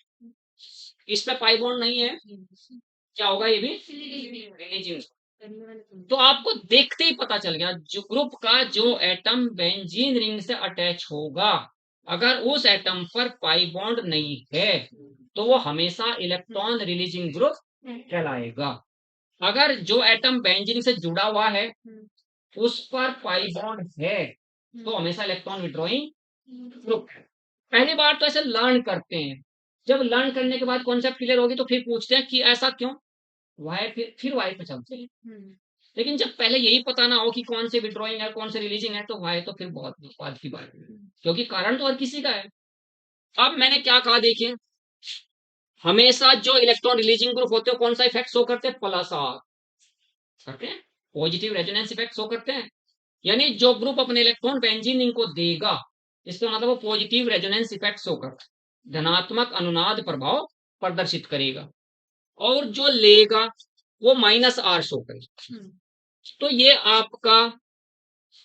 इस पे पाई बॉन्ड नहीं है, क्या होगा, ये भी रिलीजिंग। तो आपको देखते ही पता चल गया, जो ग्रुप का जो एटम बेंजीन रिंग से अटैच होगा, अगर उस एटम पर पाई बॉन्ड नहीं है तो वो हमेशा इलेक्ट्रॉन रिलीजिंग ग्रुप कहलाएगा। अगर जो एटम बेंजीन से जुड़ा हुआ है उस पर पाई बॉन्ड है तो हमेशा इलेक्ट्रॉन विड्रॉइंग ग्रुप है। पहली बार तो ऐसे लर्न करते हैं, जब लर्न करने के बाद कॉन्सेप्ट क्लियर होगी तो फिर पूछते हैं कि ऐसा क्यों, वाई, फिर वाई पे चलते हैं। लेकिन जब पहले यही पता ना हो कि कौन से विड्रॉइंग है कौन से रिलीजिंग है तो वाई तो फिर बहुत बात की बात है, क्योंकि कारण तो हर किसी का है। अब मैंने क्या कहा देखिए, हमेशा जो इलेक्ट्रॉन रिलीजिंग ग्रुप होते हैं कौन सा इफेक्ट शो करते हैं, प्लस आर करते हैं, पॉजिटिव रेजोनेंस इफेक्ट शो करते हैं। यानी जो ग्रुप अपने इलेक्ट्रॉन बेंजीन रिंग को देगा, इसका मतलब वो पॉजिटिव रेजोनेंस इफेक्ट शो करता है, धनात्मक अनुनाद प्रभाव प्रदर्शित करेगा, और जो लेगा वो माइनस आर शो करेगा। तो ये आपका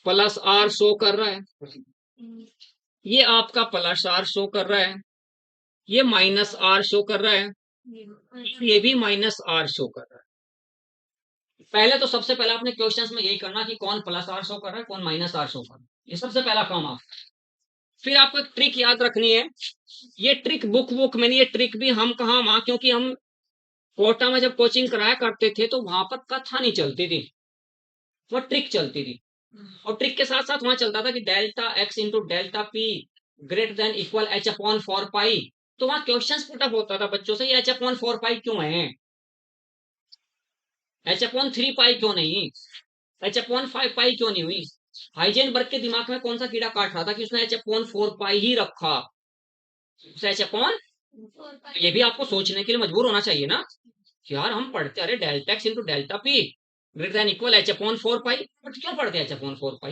प्लस आर शो कर रहा है, ये आपका प्लस आर शो कर रहा है, ये माइनस आर शो कर रहा है, ये भी माइनस आर शो कर रहा है। पहले तो सबसे पहले आपने क्वेश्चंस में यही करना कि कौन प्लस आर शो कर रहा है कौन माइनस आर शो कर रहा है, ये सबसे पहला काम आप। फिर आपको एक ट्रिक याद रखनी है, ये ट्रिक बुक में नहीं, ये ट्रिक भी हम कहा वहां, क्योंकि हम कोटा में जब कोचिंग कराया करते थे तो वहां पर कथा नहीं चलती थी, वो ट्रिक चलती थी। और ट्रिक के साथ साथ वहां चलता था कि delta x into delta P greater than equal H upon 4 पाई। तो वहां क्वेश्चन पुटअप होता था बच्चों से, ये एच अपॉन 4 पाई क्यों है, एच अपॉन 3 पाई क्यों नहीं, एच अपॉन 5 पाई क्यों नहीं हुई। हाइजेनबर्ग के दिमाग में कौन सा कीड़ा काट रहा था कि उसने एच अपॉन 4 पाई ही रखा, उसे एच अपॉन, ये भी आपको सोचने के लिए मजबूर होना चाहिए ना कि यार हम पढ़ते अरे delta x into delta P greater than equal H upon 4 pi, but क्यों पढ़ते एच अपॉन 4 पाई,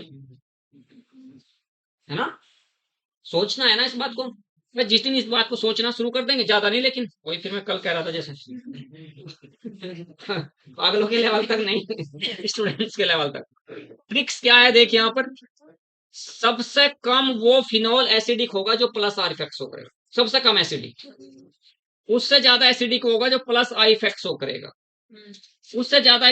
है ना, सोचना है ना इस बात को। मैं जिस दिन इस बात को सोचना शुरू कर देंगे, ज्यादा नहीं लेकिन वही फिर मैं कल कह रहा था जैसे पागलों के लेवल तक नहीं, स्टूडेंट्स के लेवल तक। ट्रिक्स क्या है देखिए यहाँ पर, सबसे कम वो फिनोल एसिडिक होगा जो प्लस आर इफेक्ट शो करेगा, सबसे कम एसिडिक, उससे ज्यादा एसिडिक होगा जो प्लस आई इफेक्ट शो करेगा, उससे ज्यादा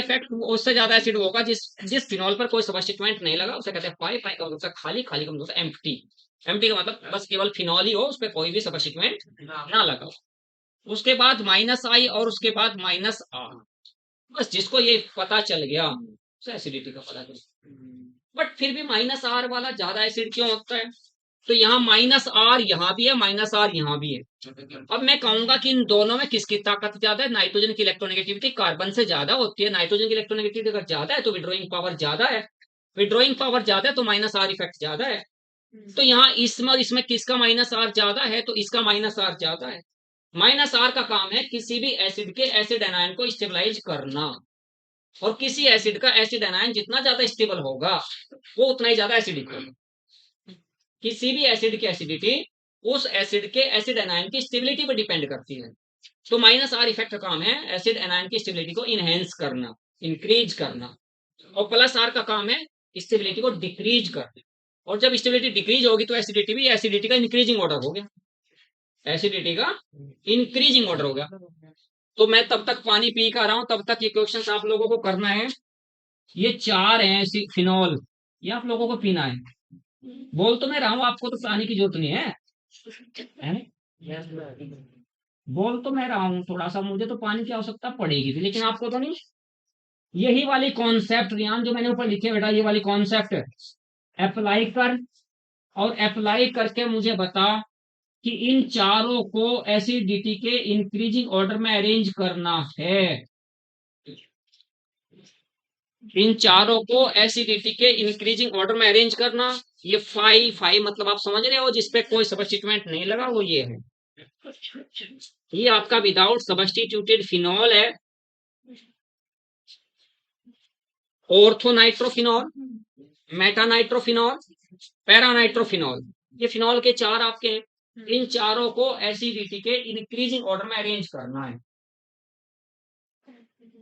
एसिड होगा जिस जिस फिनोल पर कोई सबस्टिट्यूएंट नहीं लगा, उसे कहते हैं पाई, पाई का मतलब खाली, खाली का मतलब एम्प्टी, एम्प्टी का मतलब बस केवल फिनोल ही हो, उस पर कोई भी सबस्टिट्यूएंट ना लगा। उसके बाद माइनस आई और उसके बाद माइनस आर, बस जिसको ये पता चल गया उसे एसिडिटी का पता चल। बट फिर भी माइनस आर वाला ज्यादा एसिड क्यों होता है, तो यहाँ माइनस आर यहाँ भी है, माइनस आर यहाँ भी है। अब मैं कहूंगा कि इन दोनों में किसकी ताकत ज्यादा है, नाइट्रोजन की इलेक्ट्रोनेगेटिविटी कार्बन से ज्यादा होती है, नाइट्रोजन की इलेक्ट्रोनेगेटिविटी अगर ज्यादा है तो विड्रॉइंग पावर ज्यादा है, विड्रॉइंग पावर ज्यादा है तो माइनस आर इफेक्ट ज्यादा है। तो यहाँ इसमें किसका माइनस आर ज्यादा है, तो इसका माइनस आर ज्यादा है। माइनस आर का काम है किसी भी एसिड के एसिड एनायन को स्टेबलाइज करना, और किसी एसिड का एसिड एनायन जितना ज्यादा स्टेबल होगा वो उतना ही ज्यादा एसिडिक होगा। किसी भी एसिड की एसिडिटी उस एसिड के एसिड एनायन की स्टेबिलिटी पर डिपेंड करती है। तो माइनस आर इफेक्ट का काम है एसिड एनायन की स्टेबिलिटी को इनहेंस करना, इंक्रीज करना, और प्लस आर का काम है स्टेबिलिटी को डिक्रीज करना। और जब स्टेबिलिटी डिक्रीज होगी तो एसिडिटी भी एसिडिटी का इंक्रीजिंग ऑर्डर हो गया, एसिडिटी का इंक्रीजिंग ऑर्डर हो गया। तो मैं तब तक पानी पी कर रहा हूं, तब तक ये क्वेश्चन आप लोगों को करना है। ये 4 हैं फिनॉल, ये आप लोगों को पीना है। बोल तो मैं रहा हूं, आपको तो पानी की जरूरत नहीं है, है? बोल तो मैं रहा हूं, थोड़ा सा मुझे तो पानी की आवश्यकता पड़ेगी थी, लेकिन आपको तो नहीं। यही वाली कॉन्सेप्ट रियान जो मैंने ऊपर लिखे बेटा, ये वाली कॉन्सेप्ट अप्लाई कर, और अप्लाई करके मुझे बता कि इन चारों को एसिडिटी के इंक्रीजिंग ऑर्डर में अरेंज करना है। इन चारों को एसिडिटी के इंक्रीजिंग ऑर्डर में अरेंज करना। ये 5 मतलब आप समझ रहे हो, जिसपे कोई सब्स्टिट्यूएंट नहीं लगा वो ये है। ये आपका विदाउट सब्स्टिट्यूटेड फिनॉल है, ऑर्थोनाइट्रोफिनॉल, मेटानाइट्रोफिनॉल, पैरानाइट्रोफिनॉल। ये फिनॉल के 4 आपके हैं। इन चारों को एसिडिटी के इंक्रीजिंग ऑर्डर में अरेंज करना है,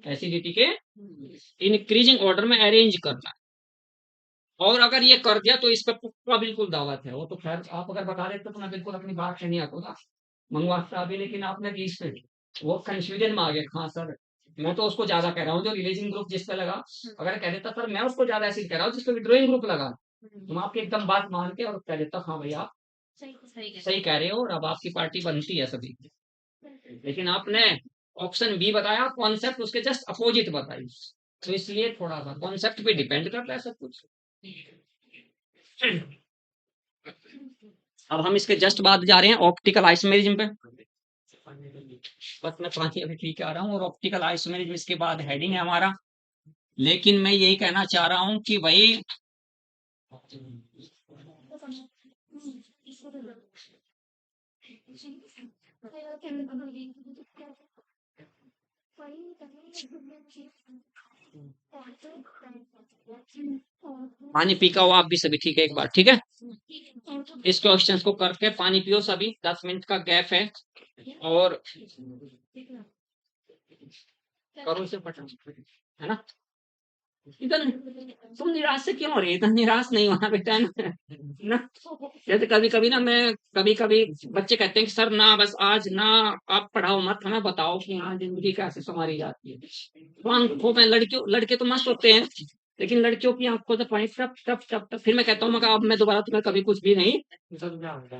एसिडिटी के इंक्रीजिंग ऑर्डर में अरेंज करना है। और अगर ये कर दिया तो इस पर पक्का बिल्कुल दावत है। वो तो खैर आप अगर बता देते तो मैं बिल्कुल अपनी बात से नहीं आता, मंगवाता अभी, लेकिन आपने 20 पे वो कंफ्यूजन में आ गया। हाँ सर, मैं तो उसको ज्यादा कह रहा हूँ जो रिलीजिंग ग्रुप जिस पे लगा। अगर कह देता सर मैं उसको ज्यादा ऐसे कह रहा हूँ जिस पे विड्रोइंग ग्रुप लगा, तुम आपकी एकदम बात मान के और कह देता हाँ भैया आप सही कह रहे हो, और अब आपकी पार्टी बनती है सभी। लेकिन आपने ऑप्शन बी बताया, कॉन्सेप्ट उसके जस्ट अपोजिट बताई, तो इसलिए थोड़ा सा कॉन्सेप्ट पे डिपेंड करता है सब कुछ। अब हम इसके जस्ट बाद जा रहे हैं ऑप्टिकल आइसोमेरिज्म पे। बस मैं पानी अभी पी के आ रहा हूँ, और ऑप्टिकल आइसोमेरिज्म इसके बाद हेडिंग है हमारा। लेकिन मैं यही कहना चाह रहा हूँ कि भाई पानी पी का हो आप भी सभी, ठीक है? एक बार ठीक है, इस क्वेश्चन को करके पानी पियो सभी, 10 मिनट का गैप है, और करो इसे फटाफट, है ना? इधर तुम निराश से क्यों हो रही है? इतना निराश नहीं होना बेटा, ना। जैसे कभी कभी ना, मैं कभी कभी बच्चे कहते हैं कि सर ना बस आज ना आप पढ़ाओ मत, हमें बताओ कि हाँ जिंदगी कैसे संवारी जाती है। तो आंखों में लड़कियों, लड़के तो मस्त होते हैं, लेकिन लड़कियों की आंखों से पानी टप टप टप टप। फिर मैं कहता हूँ, मगर अब मैं दोबारा तुम्हें कभी कुछ भी नहीं समझाऊंगा।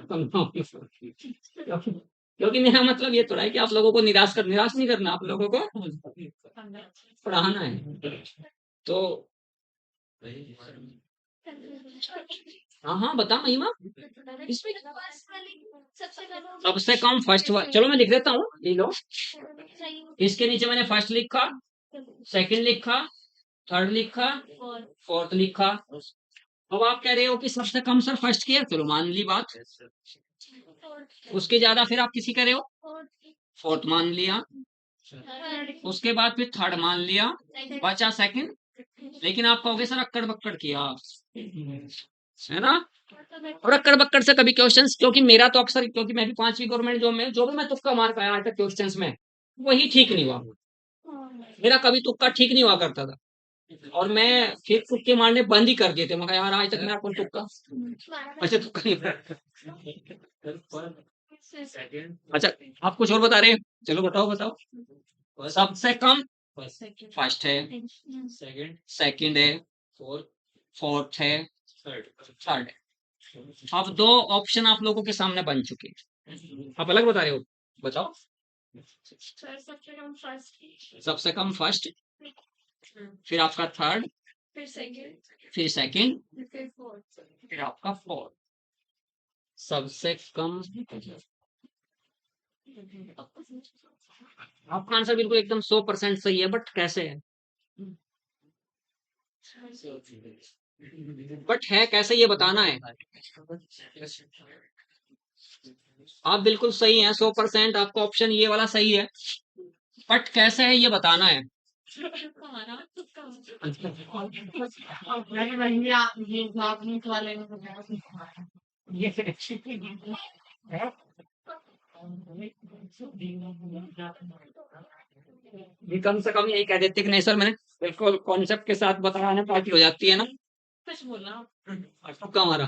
क्योंकि मेरा मतलब ये थोड़ा है कि आप लोगों को निराश नहीं करना, आप लोगों को पढ़ाना है। तो हाँ हाँ बता महिमा, इसमें सबसे कम फर्स्ट, चलो मैं लिख देता हूँ, ये लो। इसके नीचे मैंने फर्स्ट लिखा, सेकंड लिखा, थर्ड लिखा, फोर्थ लिखा। अब आप कह रहे हो कि सबसे कम सर फर्स्ट की है, चलो मान ली बात। उसके ज्यादा फिर आप किसी कह रहे हो, फोर्थ मान लिया। उसके बाद फिर थर्ड मान लिया, बचा सेकंड। लेकिन आप कहोगे सर अक्कड़ बक्कड़ किया, है ना? और अक्कड़ बक्कड़ से कभी क्वेश्चंस, क्योंकि मेरा तो अक्सर, क्योंकि मैं भी 5वीं गवर्नमेंट जॉब में, जो भी मैं तुक्का मार पाया आज तक क्वेश्चंस में, वही ठीक नहीं हुआ। मेरा कभी तुक्का ठीक नहीं हुआ करता था, और मैं फिर तुक्के मारने बंद ही कर दिए थे। मगर यार आज तक मेरा कोई तुक्का, अच्छा तुक्का नहीं पड़ा। अच्छा, आप कुछ और बता रहे हैं, चलो बताओ बताओ। सबसे कम फर्स्ट है, सेकंड है, फोर्थ है, थर्ड है। अब 2 ऑप्शन आप लोगों के सामने बन चुके हैं, आप अलग बता रहे हो, बताओ। सबसे कम फर्स्ट, फिर आपका थर्ड, फिर सेकंड, फिर आपका फोर्थ। सबसे कम, आपका आंसर बिल्कुल एकदम 100% सही है, बट कैसे है? बट है कैसे ये बताना है। आप बिल्कुल सही हैं 100%, आपका ऑप्शन ये वाला सही है, बट कैसे है ये बताना है। ये ये कम से कम यही कह देते कि नहीं सर मैंने बिल्कुल कॉन्सेप्ट के साथ बताया ना, पार्टी हो जाती है ना। कुछ बोलना कम आ रहा,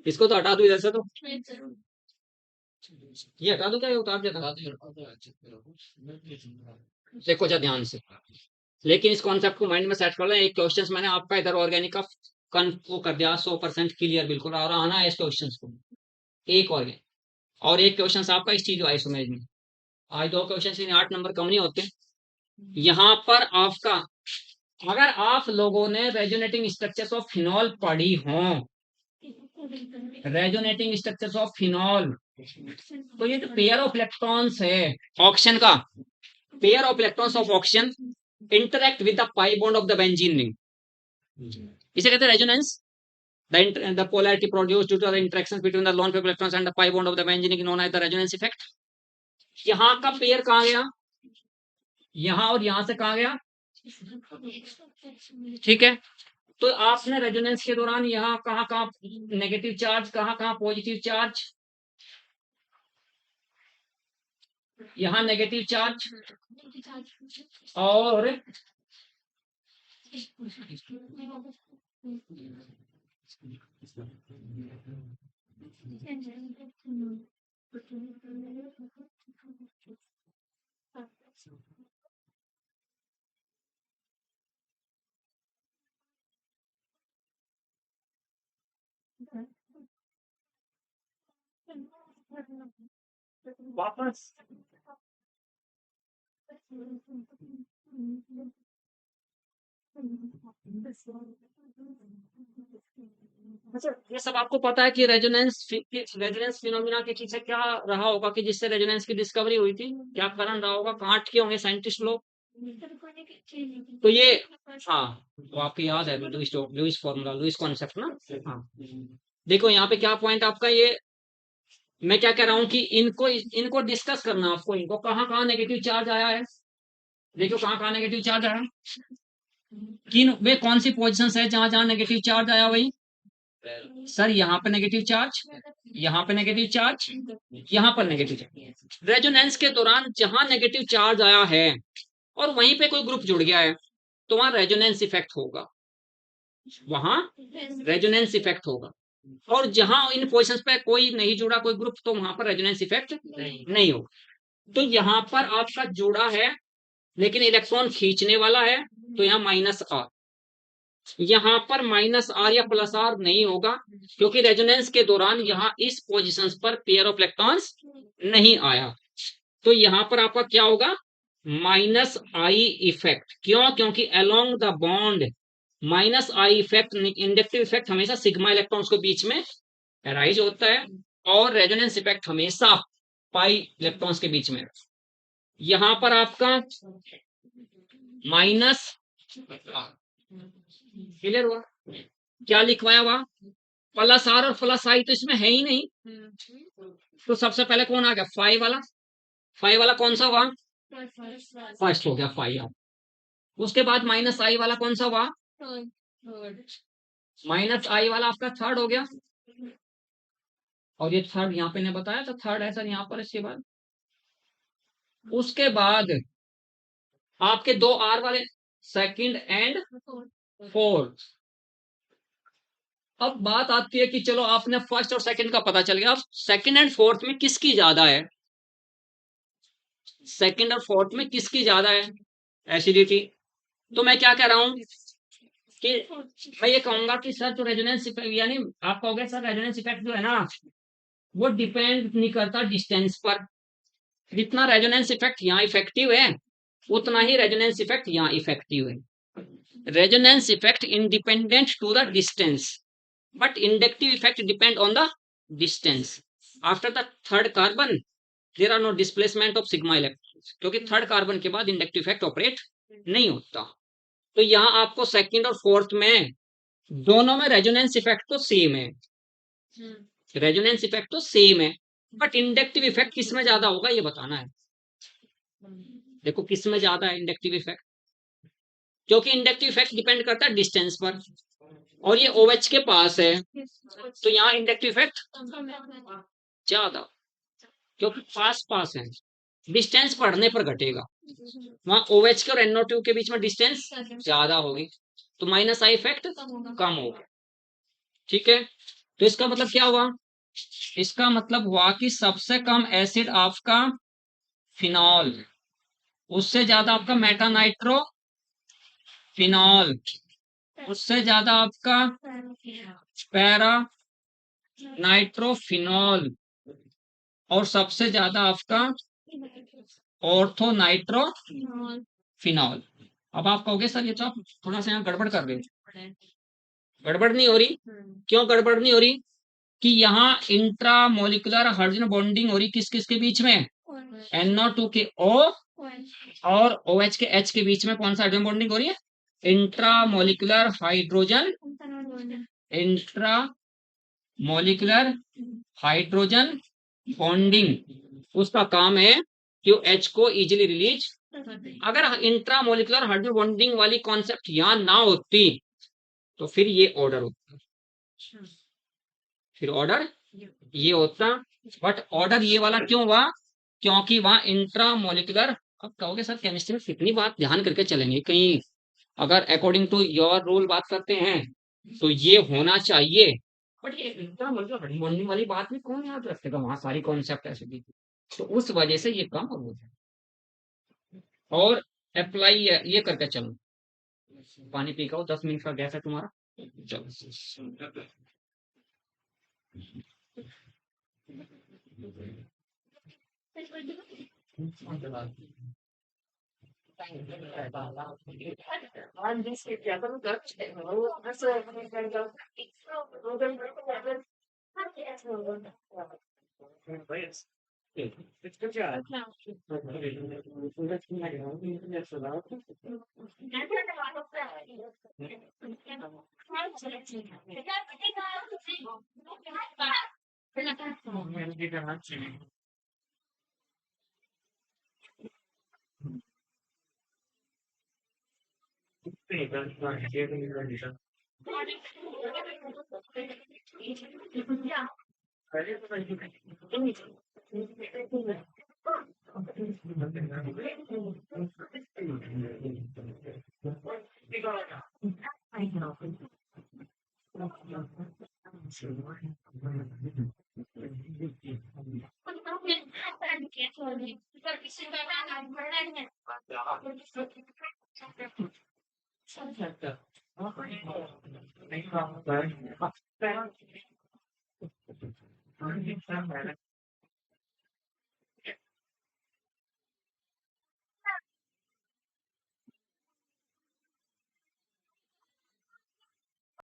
इसको तो हटा दो इधर से, तो ये हटा दो, क्या ये उतार देता। देखो जा ध्यान से, लेकिन इस कॉन्सेप्ट को माइंड में सेट कर लें। एक क्वेश्चन मैंने आपका इधर ऑर्गेनिक का वो कर दिया 100% क्लियर, बिल्कुल आ रहा आना है इस क्वेश्चन को, एक ऑर्गेनिक। और एक क्वेश्चन आपका इस चीज आइसोमेज में, आज दो क्वेश्चन इन 8 नंबर कम नहीं होते। यहाँ पर आपका, अगर आप लोगों ने रेजोनेटिंग स्ट्रक्चर्स ऑफ फिनॉल पढ़ी हो, रेजोनेटिंग स्ट्रक्चर्स ऑफ फिनॉल, तो ये जो पेयर ऑफ इलेक्ट्रॉन्स है ऑक्सीजन का, pair of electrons of oxygen interact with the pi bond of the benzene ring, इसे कहते हैं resonance. The polarity produced due to the interactions between the lone pair electrons and the pi bond of the benzene is known as the resonance effect. यहाँ का pair कहाँ गया, यहाँ और यहाँ से कहाँ गया, ठीक है। तो आपने रेजोनेंस के दौरान यहाँ कहाँ कहाँ नेगेटिव चार्ज, कहाँ कहाँ पॉजिटिव चार्ज, यहाँ नेगेटिव चार्ज और वापस अच्छा, ये सब आपको पता है कि रेजोनेंस फिनोमिना के पीछे क्या रहा होगा, कि जिससे रेजोनेंस की डिस्कवरी हुई थी, क्या कारण रहा होगा, कहाँ अटके होंगे साइंटिस्ट लोग। तो ये, हाँ, तो आपको याद है लुईस फॉर्मूला, लुईस कॉन्सेप्ट ना। हाँ, देखो यहाँ पे क्या पॉइंट आपका, ये मैं क्या कह रहा हूँ कि इनको इनको डिस्कस करना आपको, इनको कहाँ कहाँ नेगेटिव चार्ज आया है, देखो कहाँ कहाँ नेगेटिव चार्ज आया, किन वे कौन सी पोजिशन है जहां जहां नेगेटिव चार्ज आया, वही सर यहाँ पे नेगेटिव चार्ज, यहाँ पे नेगेटिव चार्ज, यहाँ पर नेगेटिव चार्ज। रेजोनेंस के दौरान जहां नेगेटिव चार्ज आया है और वहीं पे कोई ग्रुप जुड़ गया है, तो वहां रेजोनेंस इफेक्ट होगा, वहां रेजोनेंस इफेक्ट होगा। और जहां इन पोजिशन पे कोई नहीं जुड़ा कोई ग्रुप, तो वहां पर रेजोनेंस इफेक्ट नहीं होगा। तो यहाँ पर आपका जुड़ा है लेकिन इलेक्ट्रॉन खींचने वाला है, तो यहाँ -R, यहाँ पर -R या +R नहीं होगा, क्योंकि रेजोनेंस के दौरान यहाँ इस पोजीशंस पर पेयर ऑफ इलेक्ट्रॉन्स नहीं आया। तो यहाँ पर आपका क्या होगा, -I इफेक्ट। क्यों, क्योंकि along the bond -I effect, inductive effect हमेशा सिग्मा इलेक्ट्रॉन्स के बीच में अराइज होता है, और रेजोनेंस इफेक्ट हमेशा पाई इलेक्ट्रॉन्स के बीच में। यहाँ पर आपका माइनस, क्लियर हुआ, क्या लिखवाया हुआ, +R और +I तो इसमें है ही नहीं। तो सबसे पहले कौन आ गया, फाइव वाला कौन सा हुआ, फर्स्ट हो गया फाइव। उसके बाद -I वाला कौन सा हुआ, -I वाला आपका थर्ड हो गया। और ये थर्ड यहाँ पे ने बताया था, थर्ड है सर यहाँ पर, इसके बाद उसके बाद आपके दो R वाले, सेकंड एंड फोर्थ। अब बात आती है कि चलो आपने फर्स्ट और सेकंड का पता चल गया, अब सेकंड एंड फोर्थ में किसकी ज्यादा है, सेकंड और फोर्थ में किसकी ज्यादा है एसिडिटी। तो मैं क्या कह रहा हूं कि मैं ये कहूंगा कि सर जो रेजोनेंस इफेक्ट, यानी आप कहोगे सर रेजोनेंस इफेक्ट जो है ना, वो डिपेंड नहीं करता डिस्टेंस पर। जितना रेजोनेंस इफेक्ट यहाँ इफेक्टिव है, उतना ही रेजोनेंस इफेक्ट यहाँ इफेक्टिव है। Resonance effect independent to the distance, but inductive effect depend on the distance. After the third carbon there are no displacement of sigma electrons, क्योंकि third carbon के बाद inductive effect operate नहीं होता। तो यहाँ आपको सेकंड और फोर्थ में दोनों में रेजोनेंस इफेक्ट तो सेम है, रेजोनेंस इफेक्ट तो सेम है, बट इंडक्टिव इफेक्ट किस में ज्यादा होगा ये बताना है। देखो किस में ज्यादा है इंडक्टिव इफेक्ट, क्योंकि इंडक्टिव इफेक्ट डिपेंड करता है डिस्टेंस पर। और ये OH के पास है, तो यहाँ इंडक्टिव इफेक्ट ज्यादा, क्योंकि पास पास है, डिस्टेंस बढ़ने पर घटेगा। वहां OH के और NO2 के बीच में डिस्टेंस ज्यादा होगी, तो माइनस आई इफेक्ट कम होगा। ठीक है, तो इसका मतलब क्या हुआ? इसका मतलब हुआ कि सबसे कम एसिड आपका फिनॉल, उससे ज्यादा आपका मेटानाइट्रो फिनॉल, उससे ज्यादा आपका पैरा नाइट्रोफिनॉल, और सबसे ज्यादा आपका ऑर्थो नाइट्रो फिनॉल। अब आप कहोगे सर ये तो आप थोड़ा सा यहाँ गड़बड़ कर रहे हो। गड़बड़ नहीं हो रही। क्यों गड़बड़ नहीं हो रही? कि यहाँ इंट्रा मोलिकुलर हाइड्रोजन बॉन्डिंग हो रही किस किस के बीच में? NO2 के O और OH के H के बीच में कौन सा हाइड्रोजन बॉन्डिंग हो रही है? Intra molecular hydrogen, intra molecular hydrogen bonding, उसका काम है कि वो H को इजीली रिलीज। अगर इंट्रा मोलिकुलर हाइड्रोजन बॉन्डिंग वाली कॉन्सेप्ट यहाँ ना होती तो फिर ये ऑर्डर होता, फिर ऑर्डर ये होता। बट ऑर्डर ये वाला क्यों हुआ? क्योंकि वहां इंट्रा मोलिकुलर। अब कहोगे सर केमिस्ट्री में कितनी बात ध्यान करके चलेंगे, कहीं अगर अकॉर्डिंग टू योर रूल बात करते हैं तो ये होना चाहिए, बट ये इंट्रा मोलिकुलर बॉन्डिंग वाली बात में कौन याद रखेगा? वहां सारी कॉन्सेप्ट ऐसे दी थी। तो उस वजह से ये कम हो जाए। और अप्लाई ये करके चलो। पानी पी का 10 मिनट का गैस है तुम्हारा। चलो।